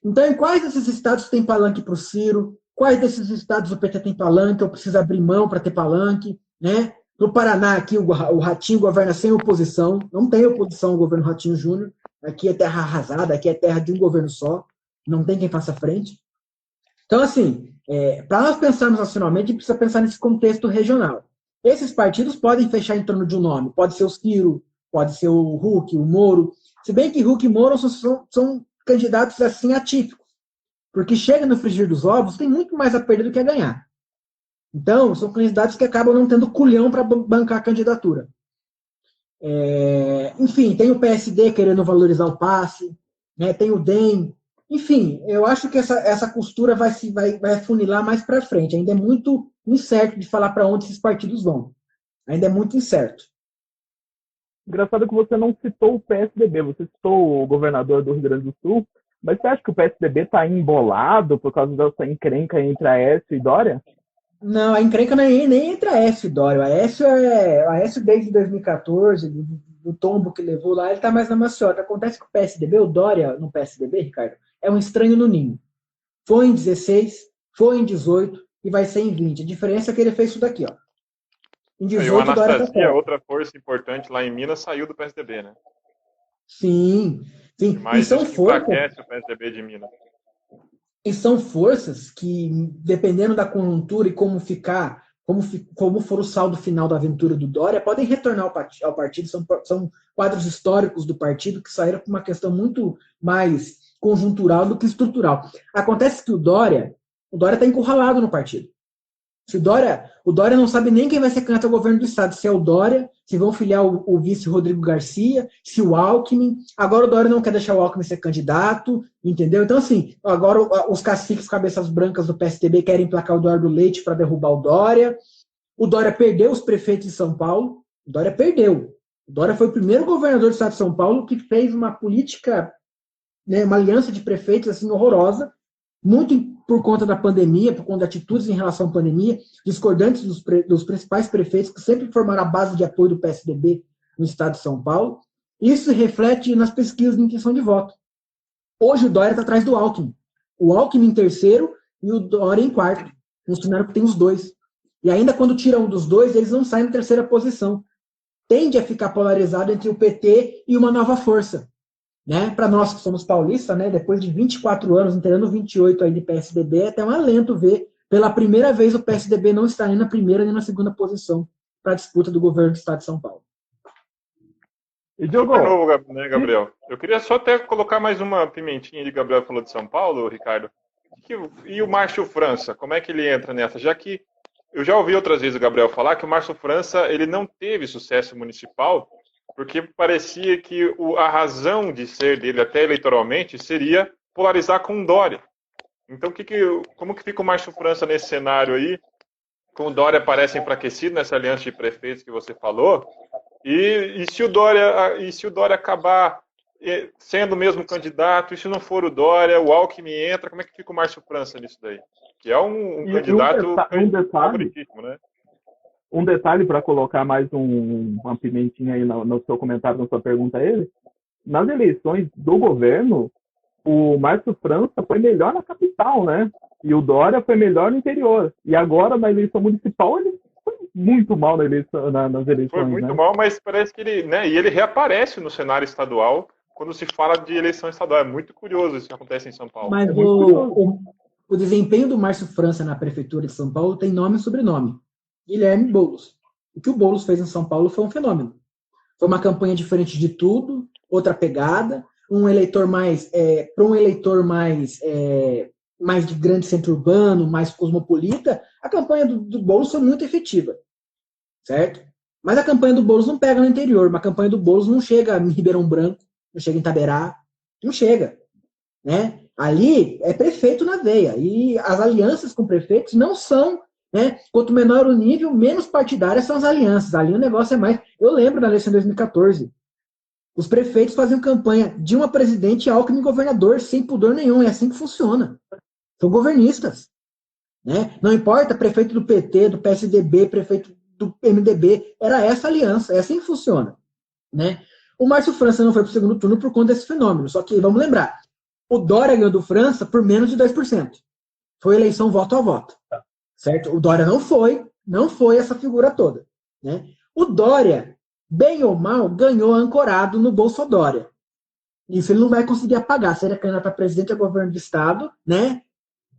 Então, em quais desses estados tem palanque para o Ciro? Quais desses estados o PT tem palanque? Ou precisa abrir mão para ter palanque? Né? No Paraná, aqui, o Ratinho governa sem oposição. Não tem oposição ao governo Ratinho Júnior. Aqui é terra arrasada, aqui é terra de um governo só. Não tem quem faça frente. Então, assim, para nós pensarmos nacionalmente, a gente precisa pensar nesse contexto regional. Esses partidos podem fechar em torno de um nome. Pode ser o Ciro, pode ser o Huck, o Moro. Se bem que Huck e Moro são candidatos assim atípicos. Porque chega no frigir dos ovos, tem muito mais a perder do que a ganhar. Então, são candidatos que acabam não tendo culhão para bancar a candidatura. Enfim, tem o PSD querendo valorizar o passe, né? Tem o DEM Enfim, eu acho que essa costura vai afunilar mais para frente. Ainda é muito incerto de falar para onde esses partidos vão. Ainda é muito incerto. Engraçado que você não citou o PSDB, você citou o governador do Rio Grande do Sul, mas você acha que o PSDB está embolado por causa dessa encrenca entre Aécio e Dória? Não, a encrenca não é nem entre Aécio e Dória. Aécio desde 2014, do tombo que levou lá, ele está mais na maciota. Acontece que o PSDB, o Dória no PSDB, Ricardo, é um estranho no ninho. Foi em 16, foi em 18 e vai ser em 20. A diferença é que ele fez isso daqui, ó. Em 18, E o o Dória tá Anastasia, fora. outra força importante lá em Minas, saiu do PSDB, né? Sim, sim. Mas isso que enfraquece o PSDB de Minas. E são forças que, dependendo da conjuntura e como for o saldo final da aventura do Dória, podem retornar ao partido. São quadros históricos do partido que saíram por uma questão muito mais conjuntural do que estrutural. Acontece que o Dória está encurralado no partido. Se o Dória não sabe nem quem vai ser candidato ao governo do estado, se é o Dória, se vão filiar o vice Rodrigo Garcia, se o Alckmin. Agora o Dória não quer deixar o Alckmin ser candidato, entendeu? Então, assim, agora os caciques cabeças brancas do PSDB querem emplacar o Eduardo Leite para derrubar o Dória. O Dória perdeu os prefeitos de São Paulo. O Dória perdeu. O Dória foi o primeiro governador do estado de São Paulo que fez uma política, né, uma aliança de prefeitos assim horrorosa, muito por conta da pandemia, por conta de atitudes em relação à pandemia, discordantes dos principais prefeitos que sempre formaram a base de apoio do PSDB no estado de São Paulo. Isso se reflete nas pesquisas de intenção de voto. Hoje o Dória está atrás do Alckmin. O Alckmin em terceiro e o Dória em quarto. Um cenário que tem os dois. E ainda quando tiram um dos dois, eles não saem na terceira posição. Tende a ficar polarizado entre o PT e uma nova força. Né? Para nós que somos paulistas, né? Depois de 24 anos, inteirando 28 aí de PSDB, é até um alento ver, pela primeira vez, o PSDB não está nem na primeira nem na segunda posição para a disputa do governo do estado de São Paulo. E Diogo, super novo, né, Gabriel? Eu queria só até colocar mais uma pimentinha de Gabriel falou de São Paulo, Ricardo. E o Márcio França, como é que ele entra nessa? Já que eu já ouvi outras vezes o Gabriel falar que o Márcio França ele não teve sucesso municipal porque parecia que a razão de ser dele, até eleitoralmente, seria polarizar com o Dória. Então, como que fica o Márcio França nesse cenário aí? Com o Dória parece enfraquecido nessa aliança de prefeitos que você falou. E se o Dória acabar sendo o mesmo candidato, e se não for o Dória, o Alckmin entra, como é que fica o Márcio França nisso daí? Que é um candidato favoritíssimo, né? Um detalhe para colocar mais uma pimentinha aí no seu comentário, na sua pergunta a ele. Nas eleições do governo, o Márcio França foi melhor na capital, né? E o Dória foi melhor no interior. E agora, na eleição municipal, ele foi muito mal nas eleições. Foi muito mal, mas parece que ele, né? E ele reaparece no cenário estadual quando se fala de eleição estadual. É muito curioso isso que acontece em São Paulo. Mas o desempenho do Márcio França na prefeitura de São Paulo tem nome e sobrenome. Guilherme Boulos. O que o Boulos fez em São Paulo foi um fenômeno. Foi uma campanha diferente de tudo, outra pegada, um eleitor mais mais de grande centro urbano, mais cosmopolita. A campanha do Boulos foi muito efetiva, certo? Mas a campanha do Boulos não pega no interior, a campanha do Boulos não chega em Ribeirão Branco, não chega em Itaberá, não chega, né? Ali é prefeito na veia, e as alianças com prefeitos não são, né? Quanto menor o nível, menos partidárias são as alianças. Ali o negócio é mais... Eu lembro da eleição de 2014. Os prefeitos faziam campanha de uma presidente Alckmin governador, sem pudor nenhum. É assim que funciona. São governistas. Né? Não importa, prefeito do PT, do PSDB, prefeito do MDB. Era essa aliança. É assim que funciona. Né? O Márcio França não foi para o segundo turno por conta desse fenômeno. Só que, vamos lembrar, o Dória ganhou do França por menos de 2%. Foi eleição voto a voto. Certo? O Dória não foi essa figura toda. Né? O Dória, bem ou mal, ganhou ancorado no Bolsodória. Isso ele não vai conseguir apagar. Se ele é candidato a presidente ou governo do estado, né?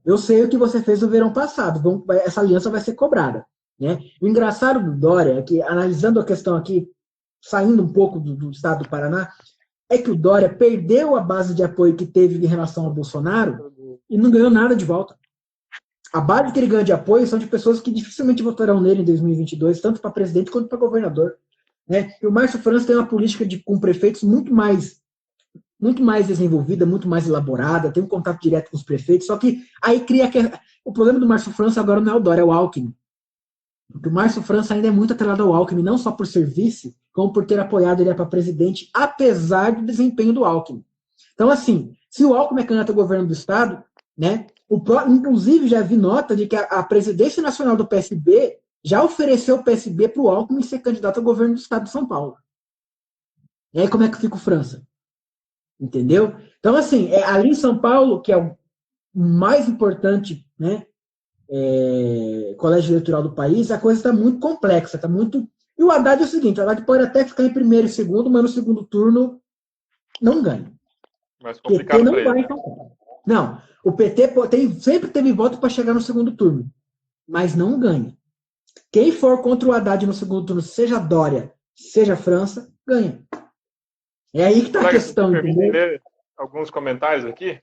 Eu sei o que você fez no verão passado. Essa aliança vai ser cobrada. Né? O engraçado do Dória é que, analisando a questão aqui, saindo um pouco do estado do Paraná, é que o Dória perdeu a base de apoio que teve em relação ao Bolsonaro e não ganhou nada de volta. A base que ele ganha de apoio são de pessoas que dificilmente votarão nele em 2022, tanto para presidente quanto para governador. Né? E o Márcio França tem uma política com prefeitos muito mais muito mais desenvolvida, muito mais elaborada, tem um contato direto com os prefeitos, só que aí cria que o problema do Márcio França agora não é o Dória, é o Alckmin. Porque o Márcio França ainda é muito atrelado ao Alckmin, não só por ser vice, como por ter apoiado ele para presidente, apesar do desempenho do Alckmin. Então, assim, se o Alckmin é candidato ao governo do Estado, né, inclusive já vi nota de que a presidência nacional do PSB já ofereceu o PSB para o Alckmin ser candidato ao governo do Estado de São Paulo. E aí como é que fica o França? Entendeu? Então, assim, ali em São Paulo, que é o mais importante, né, colégio eleitoral do país, a coisa está muito complexa, está muito... E o Haddad é o seguinte, o Haddad pode até ficar em primeiro e segundo, mas no segundo turno não ganha. Mais O PT complicado não para vai, ele, né? então. Não, o PT sempre teve voto para chegar no segundo turno, mas não ganha. Quem for contra o Haddad no segundo turno, seja Dória, seja França, ganha. É aí que está a Colega, questão, você permite entendeu? ler alguns comentários aqui?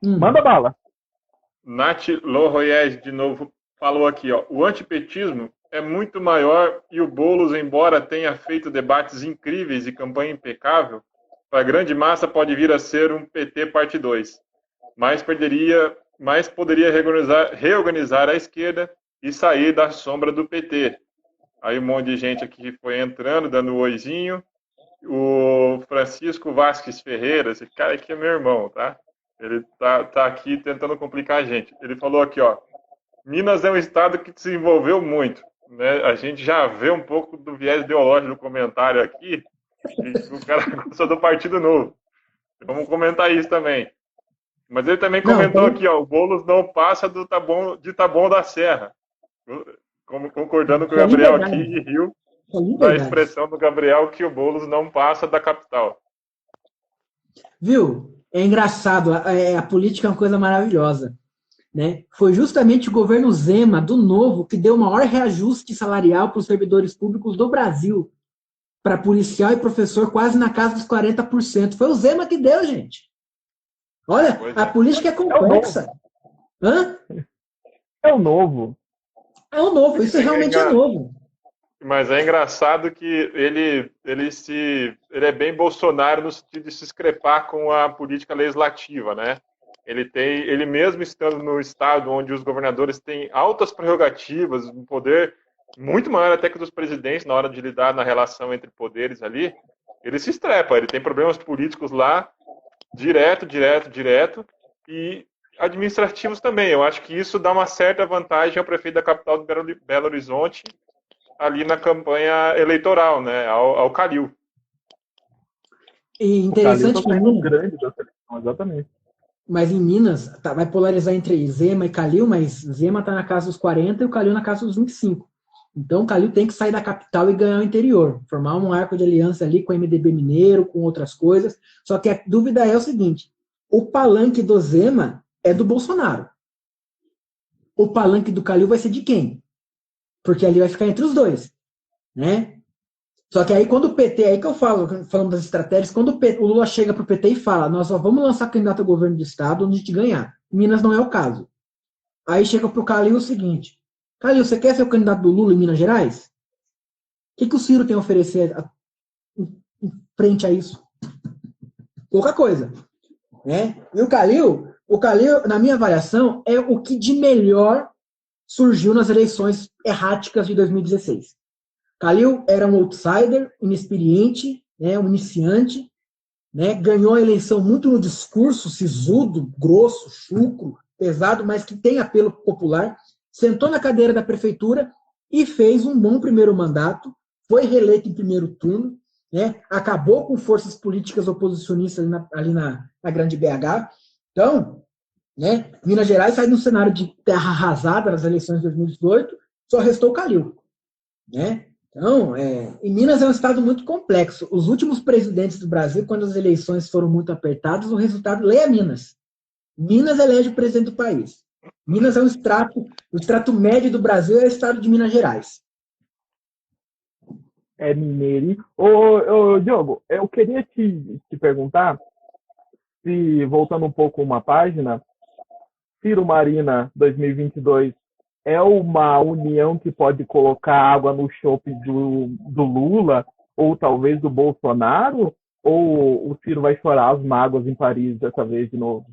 Manda bala. Nath Loroyes, de novo, falou aqui, ó, o antipetismo é muito maior e o Boulos, embora tenha feito debates incríveis e campanha impecável, para a grande massa pode vir a ser um PT parte 2, mas poderia reorganizar a esquerda e sair da sombra do PT. Aí um monte de gente aqui foi entrando, dando um oizinho. O Francisco Vasques Ferreira, esse cara aqui é meu irmão, tá? Ele tá aqui tentando complicar a gente. Ele falou aqui, ó, Minas é um estado que desenvolveu muito, né? A gente já vê um pouco do viés ideológico do comentário aqui, que o cara gostou do Partido Novo. Vamos comentar isso também. Mas ele também comentou aqui, ó, o Boulos não passa de Taboão da Serra. Concordando com o Gabriel aqui e riu da expressão do Gabriel que o Boulos não passa da capital. Viu? É engraçado, a política é uma coisa maravilhosa. Né? Foi justamente o governo Zema, do Novo, que deu o maior reajuste salarial para os servidores públicos do Brasil. Para policial e professor, quase na casa dos 40%. Foi o Zema que deu, gente. Olha, a política é complexa. Hã? É o Novo. É o Novo, isso realmente é novo. Mas é engraçado que ele é bem Bolsonaro no sentido de se discrepar com a política legislativa, né? Ele mesmo estando no estado onde os governadores têm altas prerrogativas, um poder muito maior até que dos presidentes na hora de lidar na relação entre poderes ali, ele se estrepa, ele tem problemas políticos lá, direto, e administrativos também. Eu acho que isso dá uma certa vantagem ao prefeito da capital de Belo Horizonte ali na campanha eleitoral, né, ao Calil. E interessante que grande da seleção, exatamente. Mas em Minas vai polarizar entre Zema e Calil, mas Zema está na casa dos 40 e o Calil na casa dos 25. Então o Calil tem que sair da capital e ganhar o interior, formar um arco de aliança ali com o MDB mineiro, com outras coisas. Só que a dúvida é o seguinte: o palanque do Zema é do Bolsonaro. O palanque do Calil vai ser de quem? Porque ali vai ficar entre os dois, né? Só que aí quando o PT, aí que eu falando das estratégias, quando o Lula chega para o PT e fala, nós só vamos lançar candidato ao governo do estado onde a gente ganhar. Minas não é o caso. Aí chega para o Calil o seguinte, Calil, você quer ser o candidato do Lula em Minas Gerais? O que o Ciro tem a oferecer em frente a isso? Pouca coisa. Né? E o Calil, na minha avaliação, é o que de melhor surgiu nas eleições erráticas de 2016. Calil era um outsider, inexperiente, né, um iniciante, né, ganhou a eleição muito no discurso sisudo, grosso, chucro, pesado, mas que tem apelo popular, sentou na cadeira da prefeitura e fez um bom primeiro mandato, foi reeleito em primeiro turno, né, acabou com forças políticas oposicionistas ali na Grande BH. Então, né, Minas Gerais sai de um cenário de terra arrasada nas eleições de 2018, só restou o Calil. Né? Então, e Minas é um estado muito complexo. Os últimos presidentes do Brasil, quando as eleições foram muito apertadas, o resultado, leia Minas. Minas elege o presidente do país. Minas é o extrato médio do Brasil é o estado de Minas Gerais. É mineiro. Ô, Diogo, eu queria te perguntar, se voltando um pouco uma página, Ciro Marina 2022 é uma união que pode colocar água no chope do Lula ou talvez do Bolsonaro? Ou o Ciro vai chorar as mágoas em Paris dessa vez de novo?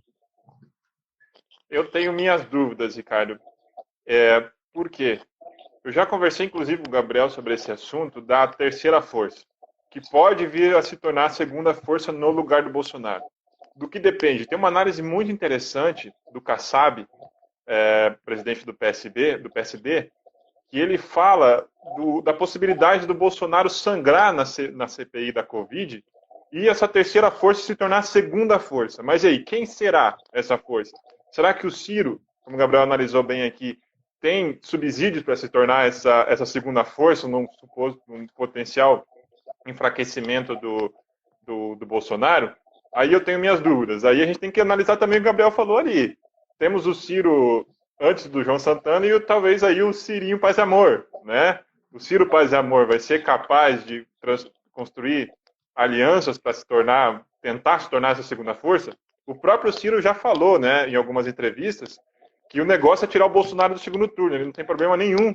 Eu tenho minhas dúvidas, Ricardo. Por quê? Eu já conversei, inclusive, com o Gabriel sobre esse assunto da terceira força, que pode vir a se tornar a segunda força no lugar do Bolsonaro. Do que depende? Tem uma análise muito interessante do Kassab, presidente do PSD, que ele fala da possibilidade do Bolsonaro sangrar na CPI da Covid e essa terceira força se tornar a segunda força. Mas e aí, quem será essa força? Será que o Ciro, como o Gabriel analisou bem aqui, tem subsídios para se tornar essa segunda força, num potencial enfraquecimento do Bolsonaro? Aí eu tenho minhas dúvidas. Aí a gente tem que analisar também o que o Gabriel falou ali. Temos o Ciro antes do João Santana e talvez aí o Cirinho Paz e Amor, né? O Ciro Paz e Amor vai ser capaz de construir alianças para tentar se tornar essa segunda força? O próprio Ciro já falou, né, em algumas entrevistas, que o negócio é tirar o Bolsonaro do segundo turno. Ele não tem problema nenhum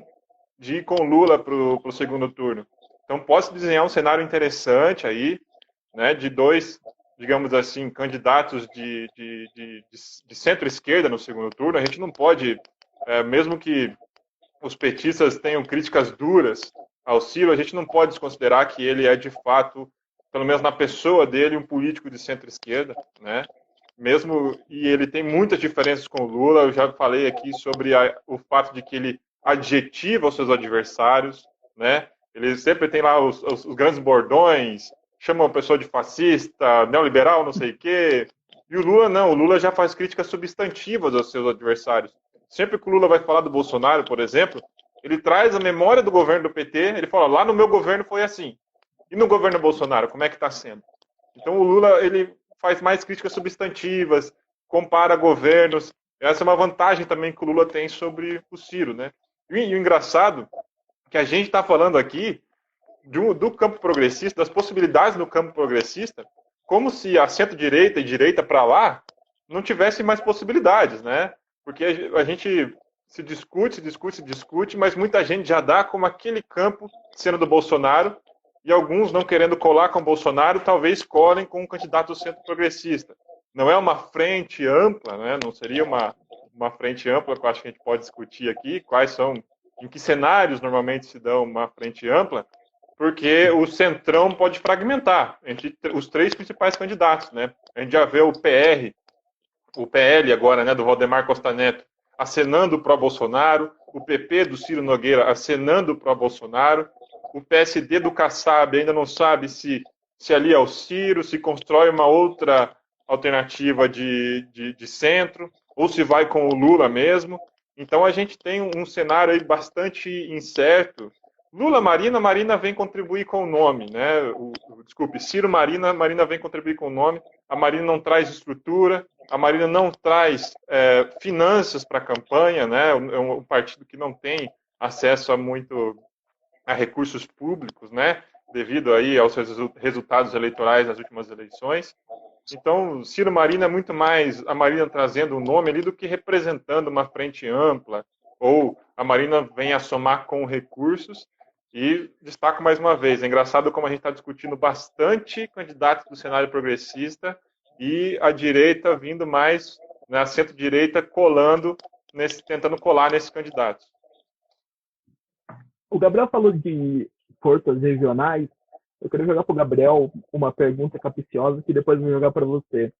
de ir com o Lula para o segundo turno. Então, pode desenhar um cenário interessante aí, né, de dois, digamos assim, candidatos de centro-esquerda no segundo turno. A gente não pode, mesmo que os petistas tenham críticas duras ao Ciro, a gente não pode desconsiderar que ele é, de fato, pelo menos na pessoa dele, um político de centro-esquerda, né? E ele tem muitas diferenças com o Lula. Eu já falei aqui sobre o fato de que ele adjetiva os seus adversários, né? Ele sempre tem lá os grandes bordões, chama uma pessoa de fascista, neoliberal, não sei o quê. E o Lula não, o Lula já faz críticas substantivas aos seus adversários. Sempre que o Lula vai falar do Bolsonaro, por exemplo, ele traz a memória do governo do PT, ele fala, lá no meu governo foi assim. E no governo Bolsonaro, como é que está sendo? Então o Lula, ele faz mais críticas substantivas, compara governos. Essa é uma vantagem também que o Lula tem sobre o Ciro, né? E o engraçado é que a gente está falando aqui do campo progressista, das possibilidades no campo progressista, como se a centro-direita e direita para lá não tivessem mais possibilidades, né? Porque a gente se discute, mas muita gente já dá como aquele campo sendo do Bolsonaro, e alguns não querendo colar com o Bolsonaro, talvez colhem com um candidato do centro progressista. Não é uma frente ampla, né? Não seria uma frente ampla que eu acho que a gente pode discutir aqui, em que cenários normalmente se dão uma frente ampla, porque o centrão pode fragmentar entre os três principais candidatos, né? A gente já vê o PL agora, né, do Valdemar Costa Neto, acenando para o Bolsonaro, o PP do Ciro Nogueira acenando para o Bolsonaro, o PSD do Kassab ainda não sabe se ali é o Ciro, se constrói uma outra alternativa de centro, ou se vai com o Lula mesmo. Então a gente tem um cenário aí bastante incerto. Lula, Marina vem contribuir com o nome, né? Desculpe, Ciro, Marina vem contribuir com o nome. A Marina não traz estrutura, a Marina não traz finanças para a campanha, né? É um partido que não tem acesso a recursos públicos, né? Devido aí aos resultados eleitorais das últimas eleições. Então, Ciro Marina é muito mais a Marina trazendo o nome ali do que representando uma frente ampla, ou a Marina vem a somar com recursos. E destaco mais uma vez, é engraçado como a gente está discutindo bastante candidatos do cenário progressista e a direita vindo mais, né, a centro-direita tentando colar nesses candidatos. O Gabriel falou de forças regionais. Eu queria jogar para o Gabriel uma pergunta capciosa que depois eu vou jogar para você.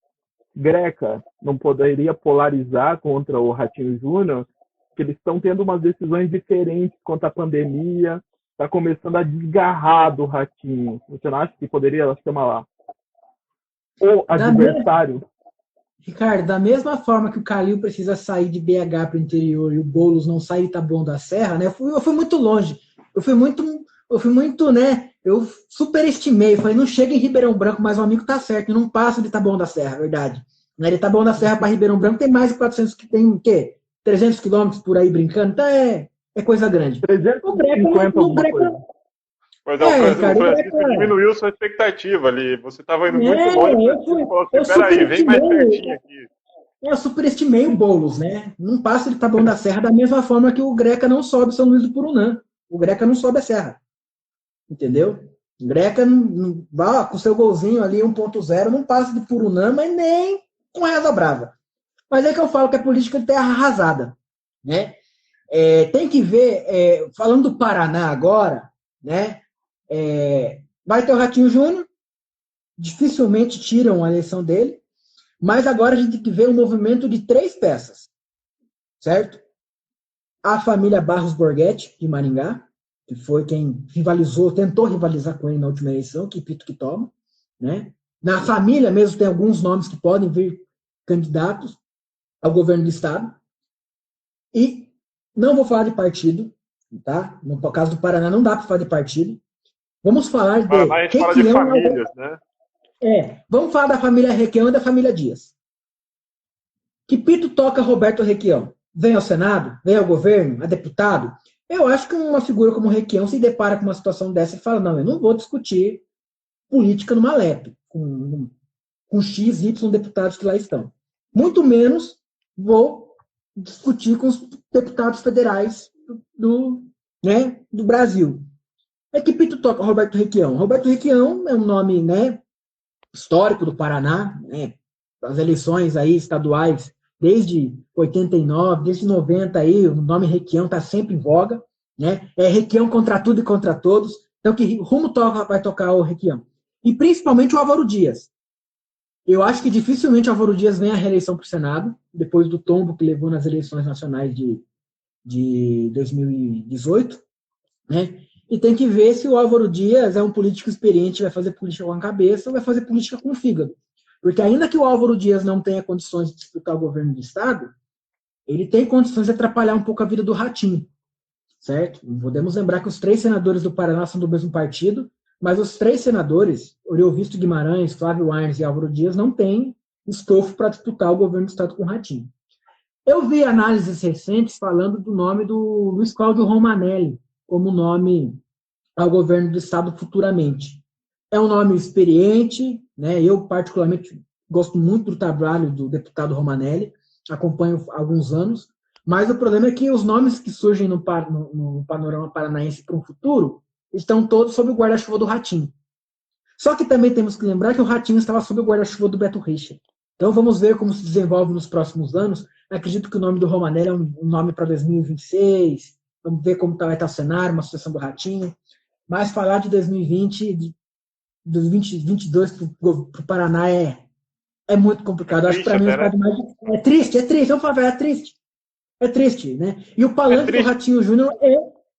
Greca não poderia polarizar contra o Ratinho Júnior? Que eles estão tendo umas decisões diferentes contra a pandemia. Está começando a desgarrar do Ratinho. Você não acha que poderia chamar lá? O adversário? Ricardo, da mesma forma que o Calil precisa sair de BH para o interior e o Boulos não sai de Taboão da Serra, né? Eu fui muito longe. Eu fui muito, né? Eu superestimei. Eu falei, não chega em Ribeirão Branco, mas o amigo tá certo. Não passa de Taboão da Serra, verdade. Né? De Taboão da Serra para Ribeirão Branco tem mais de 400, que tem o quê? 300 quilômetros por aí brincando. Então é coisa grande. 350 alguma coisa. Pois é, o Francisco diminuiu sua expectativa ali. Você estava indo muito longe. Peraí, vem mais pertinho aqui. Eu superestimei o Boulos, né? Não passa de Taboão da Serra da mesma forma que o Greca não sobe São Luís do Purunã. O Greca não sobe a serra. Entendeu? Greca, com seu golzinho ali, 1.0, não passa de Purunã, mas nem com reza brava. Mas é que eu falo que é política de terra arrasada, né? Tem que ver, falando do Paraná agora, né? Vai ter o Ratinho Júnior, dificilmente tiram a eleição dele, mas agora a gente tem que ver um movimento de 3 peças, certo? A família Barros Borghetti, de Maringá, que foi quem tentou rivalizar com ele na última eleição, que pito que toma, né? Na família mesmo tem alguns nomes que podem vir candidatos ao governo do estado. E não vou falar de partido, tá? No caso do Paraná não dá para falar de partido. Vamos falar de Paraná a gente fala de famílias, né? Vamos falar da família Requião e da família Dias. Que pito toca Roberto Requião? Vem ao Senado? Vem ao governo? A deputado? Eu acho que uma figura como Requião se depara com uma situação dessa e fala, não, eu não vou discutir política numa LEP, com X, Y deputados que lá estão. Muito menos vou discutir com os deputados federais do Brasil. Que pito toca Roberto Requião? Roberto Requião é um nome, né, histórico do Paraná, né, as eleições aí estaduais desde 89, desde 90 aí, o nome Requião está sempre em voga, né? É Requião contra tudo e contra todos. Então, que rumo vai tocar o Requião? E principalmente o Álvaro Dias. Eu acho que dificilmente o Álvaro Dias vem à reeleição para o Senado, depois do tombo que levou nas eleições nacionais de 2018, né? E tem que ver se o Álvaro Dias é um político experiente, vai fazer política com a cabeça ou vai fazer política com o fígado. Porque ainda que o Álvaro Dias não tenha condições de disputar o governo do Estado, ele tem condições de atrapalhar um pouco a vida do Ratinho, certo? Podemos lembrar que os 3 senadores do Paraná são do mesmo partido, mas os 3 senadores, Oriovisto Guimarães, Flávio Arnes e Álvaro Dias, não têm estofo para disputar o governo do Estado com o Ratinho. Eu vi análises recentes falando do nome do Luiz Cláudio Romanelli como nome ao governo do Estado futuramente. É um nome experiente, né? Eu, particularmente, gosto muito do trabalho do deputado Romanelli, acompanho há alguns anos, mas o problema é que os nomes que surgem no panorama paranaense para o futuro estão todos sob o guarda-chuva do Ratinho. Só que também temos que lembrar que o Ratinho estava sob o guarda-chuva do Beto Richa. Então vamos ver como se desenvolve nos próximos anos. Acredito que o nome do Romanelli é um nome para 2026. Vamos ver como vai estar o cenário, uma sucessão do Ratinho. Mas falar de 2020, de 2022 para o Paraná é muito complicado. Acho que para mim é triste. Vamos falar, é triste. É triste, né? E o palanque do Ratinho Júnior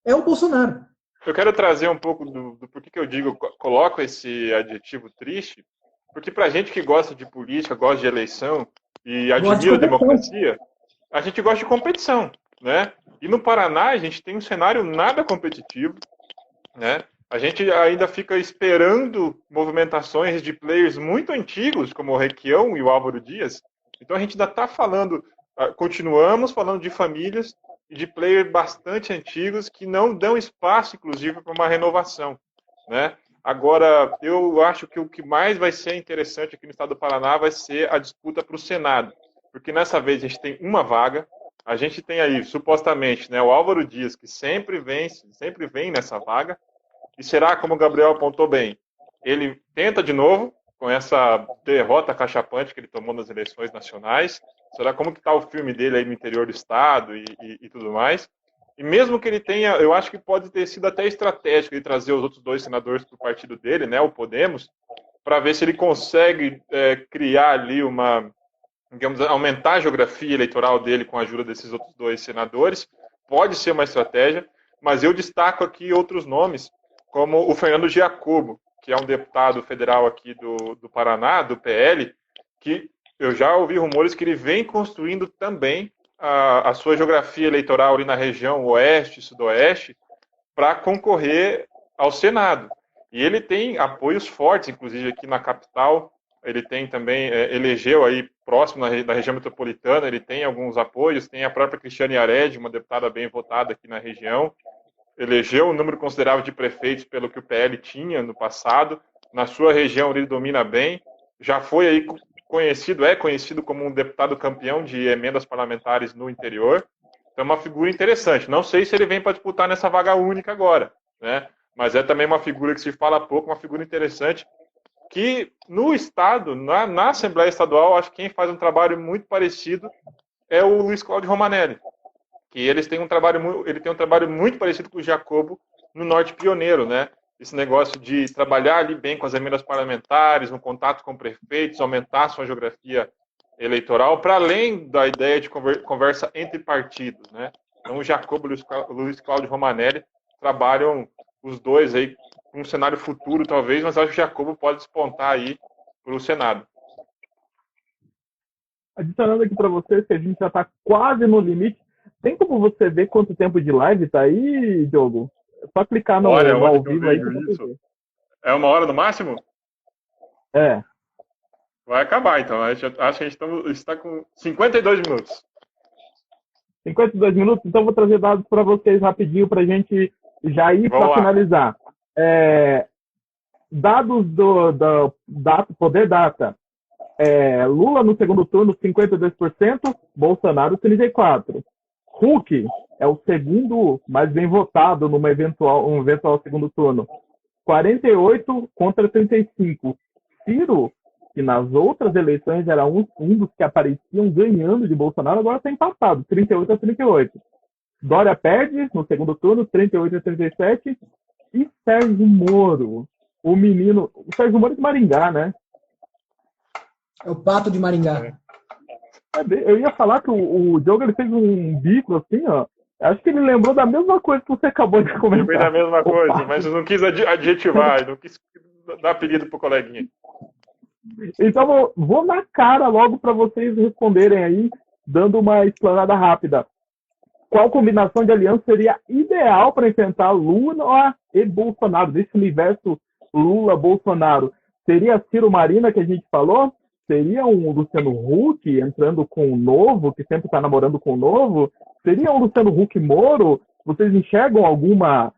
é o Bolsonaro. Eu quero trazer um pouco do porquê que eu coloco esse adjetivo triste, porque pra gente que gosta de política, gosta de eleição e admira a democracia, a gente gosta de competição, né? E no Paraná a gente tem um cenário nada competitivo, né? A gente ainda fica esperando movimentações de players muito antigos, como o Requião e o Álvaro Dias. Então a gente ainda está continuamos falando de famílias e de players bastante antigos que não dão espaço, inclusive, para uma renovação, né? Agora, eu acho que o que mais vai ser interessante aqui no estado do Paraná vai ser a disputa para o Senado, porque nessa vez a gente tem uma vaga, a gente tem aí, supostamente, né, o Álvaro Dias, que sempre vem nessa vaga, e será, como o Gabriel apontou bem, ele tenta de novo, com essa derrota cachapante que ele tomou nas eleições nacionais, será como que está o filme dele aí no interior do estado e tudo mais. E mesmo que ele tenha, eu acho que pode ter sido até estratégico ele trazer os outros 2 senadores para o partido dele, né, o Podemos, para ver se ele consegue criar ali digamos, aumentar a geografia eleitoral dele com a ajuda desses outros 2 senadores. Pode ser uma estratégia, mas eu destaco aqui outros nomes, como o Fernando Giacobo, que é um deputado federal aqui do Paraná, do PL, que eu já ouvi rumores que ele vem construindo também a sua geografia eleitoral ali na região oeste, sudoeste, para concorrer ao Senado. E ele tem apoios fortes, inclusive aqui na capital, ele tem também, elegeu aí próximo da região metropolitana, ele tem alguns apoios, tem a própria Cristiane Yared, uma deputada bem votada aqui na região, elegeu um número considerável de prefeitos pelo que o PL tinha no passado, na sua região ele domina bem, já foi aí conhecido como um deputado campeão de emendas parlamentares no interior, então é uma figura interessante. Não sei se ele vem para disputar nessa vaga única agora, né? mas é também uma figura que se fala pouco, uma figura interessante, que no Estado, na Assembleia Estadual, acho que quem faz um trabalho muito parecido é o Luiz Cláudio Romanelli, que ele tem um trabalho muito parecido com o Jacobo no Norte Pioneiro, né? Esse negócio de trabalhar ali bem com as emendas parlamentares, no contato com prefeitos, aumentar a sua geografia eleitoral, para além da ideia de conversa entre partidos, né? Então, o Jacobo e o Luiz Cláudio Romanelli trabalham os dois aí com um cenário futuro, talvez, mas acho que o Jacobo pode despontar aí para o Senado. Adicionando aqui para vocês que a gente já está quase no limite. Tem como você ver quanto tempo de live tá aí, Diogo? É só clicar no ao vivo aí. Isso. É 1 hora no máximo? É. Vai acabar, então. Acho que a gente está com 52 minutos. 52 minutos? Então vou trazer dados para vocês rapidinho para a gente já ir para finalizar. Dados do Poder Data. Lula no segundo turno, 52%, Bolsonaro, 34%. Huck é o segundo mais bem votado num eventual segundo turno, 48 contra 35. Ciro, que nas outras eleições era um dos que apareciam ganhando de Bolsonaro, agora está empatado, 38 a 38. Dória perde no segundo turno, 38 a 37. E Sérgio Moro, o Sérgio Moro de Maringá, né? É o pato de Maringá. Eu ia falar que o Diogo ele fez um bico assim, ó. Acho que ele lembrou da mesma coisa que você acabou de comentar. Foi da mesma coisa, mas eu não quis adjetivar, não quis dar apelido pro coleguinha. Então vou na cara logo para vocês responderem aí, dando uma explanada rápida. Qual combinação de aliança seria ideal para enfrentar Lula e Bolsonaro, desse universo Lula-Bolsonaro? Seria Ciro Marina, que a gente falou? Seria um Luciano Huck entrando com o Novo, que sempre está namorando com o Novo? Seria um Luciano Huck Moro? Vocês enxergam alguma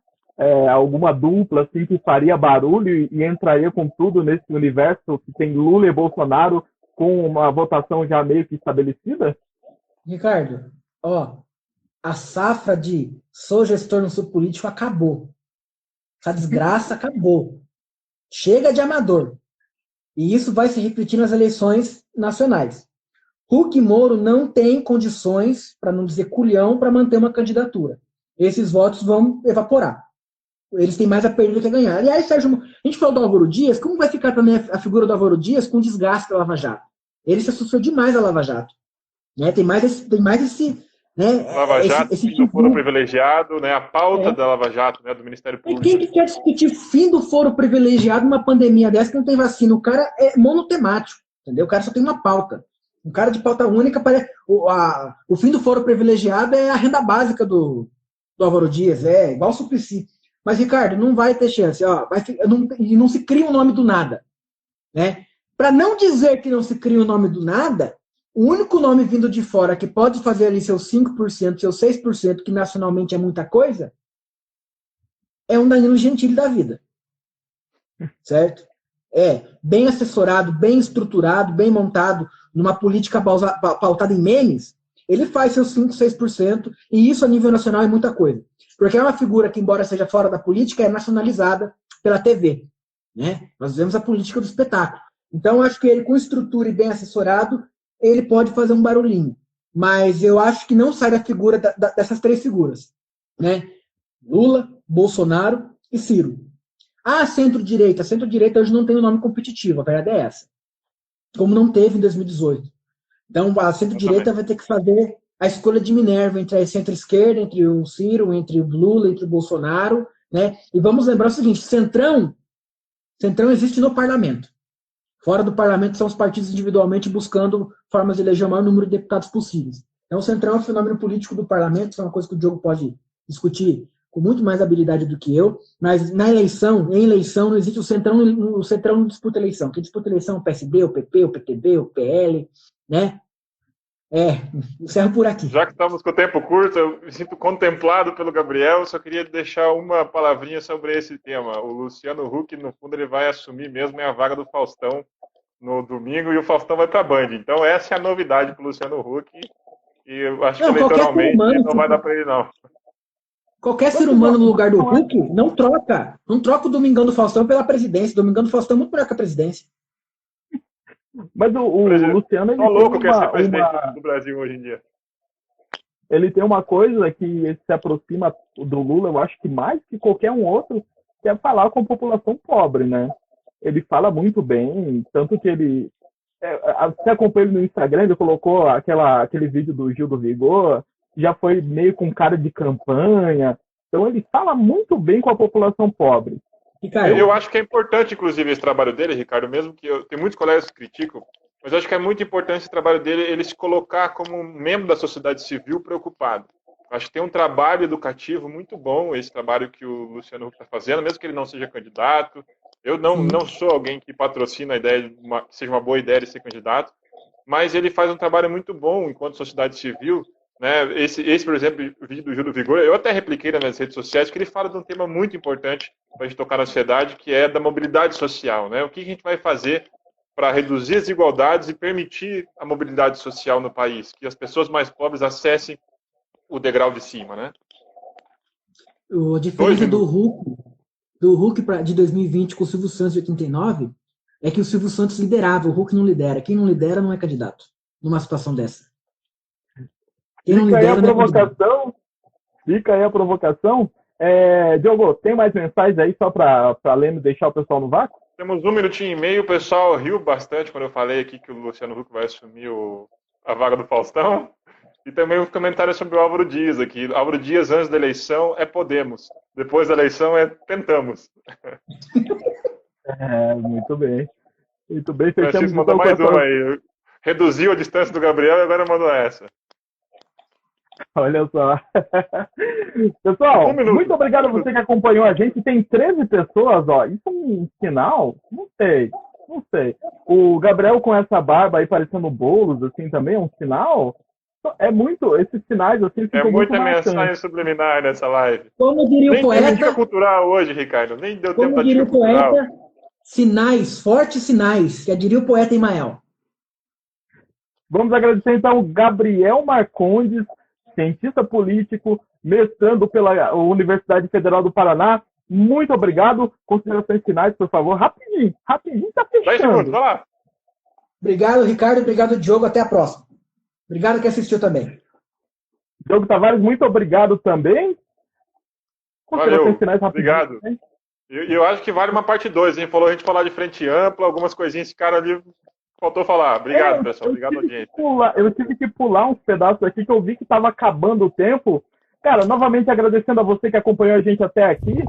dupla assim, que faria barulho e entraria com tudo nesse universo que tem Lula e Bolsonaro com uma votação já meio que estabelecida? Ricardo, a safra de sou gestor, não sou político acabou. Essa desgraça acabou. Chega de amador. E isso vai se refletir nas eleições nacionais. Huck e Moro não têm condições, para não dizer culhão, para manter uma candidatura. Esses votos vão evaporar. Eles têm mais a perder do que a ganhar. Aliás, Sérgio, a gente falou do Álvaro Dias, como vai ficar também a figura do Álvaro Dias com o desgaste da Lava Jato? Ele se associou demais à Lava Jato. Né? Tem mais esse né? Lava Jato, fim do foro privilegiado, né? A pauta da Lava Jato, né? Do Ministério Público. E quem que quer discutir fim do foro privilegiado numa pandemia dessa que não tem vacina? O cara é monotemático, entendeu? O cara só tem uma pauta. Um cara de pauta única, o fim do foro privilegiado é a renda básica do Álvaro Dias, é igual o Suplicy. Mas, Ricardo, não vai ter chance. Não se cria um nome do nada. Né? Para não dizer que não se cria um nome do nada, o único nome vindo de fora que pode fazer ali seus 5%, seus 6%, que nacionalmente é muita coisa, é um Danilo Gentili da vida. Certo? Bem assessorado, bem estruturado, bem montado, numa política pautada em memes, ele faz seus 5%, 6%, e isso a nível nacional é muita coisa. Porque é uma figura que, embora seja fora da política, é nacionalizada pela TV. Né? Nós vemos a política do espetáculo. Então, acho que ele, com estrutura e bem assessorado, ele pode fazer um barulhinho. Mas eu acho que não sai da figura dessas três figuras. Né? Lula, Bolsonaro e Ciro. Centro-direita. Centro-direita hoje não tem um nome competitivo, a verdade é essa. Como não teve em 2018. Então, a centro-direita vai ter que fazer a escolha de Minerva entre a centro-esquerda, entre o Ciro, entre o Lula, entre o Bolsonaro. Né? E vamos lembrar o seguinte, Centrão existe no parlamento. Fora do parlamento são os partidos individualmente buscando formas de eleger o maior número de deputados possíveis. Então, o Centrão é um fenômeno político do parlamento, isso é uma coisa que o Diogo pode discutir com muito mais habilidade do que eu, mas em eleição não existe o Centrão não disputa eleição. Quem disputa eleição é o PSD, o PP, o PTB, o PL, né? Encerro por aqui. Já que estamos com o tempo curto, eu me sinto contemplado pelo Gabriel, só queria deixar uma palavrinha sobre esse tema. O Luciano Huck, no fundo, ele vai assumir mesmo a vaga do Faustão no domingo, e o Faustão vai para a Band. Então essa é a novidade para o Luciano Huck, e eu acho que eleitoralmente não vai dar para ele, não. Qualquer ser humano no lugar do Hulk não troca. Não troca o Domingão do Faustão pela presidência. O Domingão do Faustão é muito melhor que a presidência. Mas o Luciano, ele Só louco tem quer ser presidente do Brasil hoje em dia. Ele tem uma coisa que ele se aproxima do Lula, eu acho que mais que qualquer um outro, que é falar com a população pobre, né? Ele fala muito bem, tanto que ele... Você acompanha ele no Instagram, ele colocou aquele vídeo do Gil do Vigor, já foi meio com cara de campanha. Então ele fala muito bem com a população pobre. Ricardo, Eu acho que é importante, inclusive, esse trabalho dele, Ricardo, mesmo que tem muitos colegas que criticam, mas eu acho que é muito importante esse trabalho dele, ele se colocar como um membro da sociedade civil preocupado. Acho que tem um trabalho educativo muito bom, esse trabalho que o Luciano Huck está fazendo, mesmo que ele não seja candidato. Eu não sou alguém que patrocina a ideia de que seja uma boa ideia de ser candidato, mas ele faz um trabalho muito bom enquanto sociedade civil. Né? Esse, por exemplo, o vídeo do Gil do Vigor, eu até repliquei nas minhas redes sociais, que ele fala de um tema muito importante para a gente tocar na sociedade, que é da mobilidade social. Né? O que a gente vai fazer para reduzir as desigualdades e permitir a mobilidade social no país, que as pessoas mais pobres acessem o degrau de cima, né? a diferença do Hulk de 2020 com o Silvio Santos de 89 é que o Silvio Santos liderava, o Hulk não lidera. Quem não lidera não é candidato numa situação dessa. Quem não lidera não é candidato. Fica aí a provocação. Diogo, tem mais mensagens aí só para ler e deixar o pessoal no vácuo? Temos 1 minutinho e meio, o pessoal riu bastante quando eu falei aqui que o Luciano Huck vai assumir a vaga do Faustão. E também um comentário sobre o Álvaro Dias aqui. Álvaro Dias, antes da eleição, é Podemos. Depois da eleição, é Tentamos. Muito bem. Muito bem. Francisco mandou mais uma aí. Reduziu a distância do Gabriel e agora mandou essa. Olha só. Pessoal, muito obrigado a você que acompanhou a gente. Tem 13 pessoas, ó. Isso é um sinal? Não sei. O Gabriel com essa barba aí parecendo bolos, assim, também é um sinal? É muito, esses sinais, assim, ficam muito marcantes. É muita mensagem subliminar nessa live. Como diria o poeta... Nem dica cultural hoje, Ricardo. Nem deu tempo da dica cultural. Poeta, sinais, fortes sinais, que diria o poeta Imael. Vamos agradecer, então, o Gabriel Marcondes, cientista político, mestrando pela Universidade Federal do Paraná. Muito obrigado. Considerações finais, por favor. Rapidinho, tá fechando. 10 segundos, vai lá. Obrigado, Ricardo. Obrigado, Diogo. Até a próxima. Obrigado que assistiu também. Diogo Tavares, muito obrigado também. Valeu, obrigado. Eu acho que vale uma parte 2, hein? A gente falar de frente ampla, algumas coisinhas, esse cara ali faltou falar. Obrigado, pessoal. Obrigado, audiência. Eu tive que pular uns pedaços aqui que eu vi que estava acabando o tempo. Cara, novamente agradecendo a você que acompanhou a gente até aqui.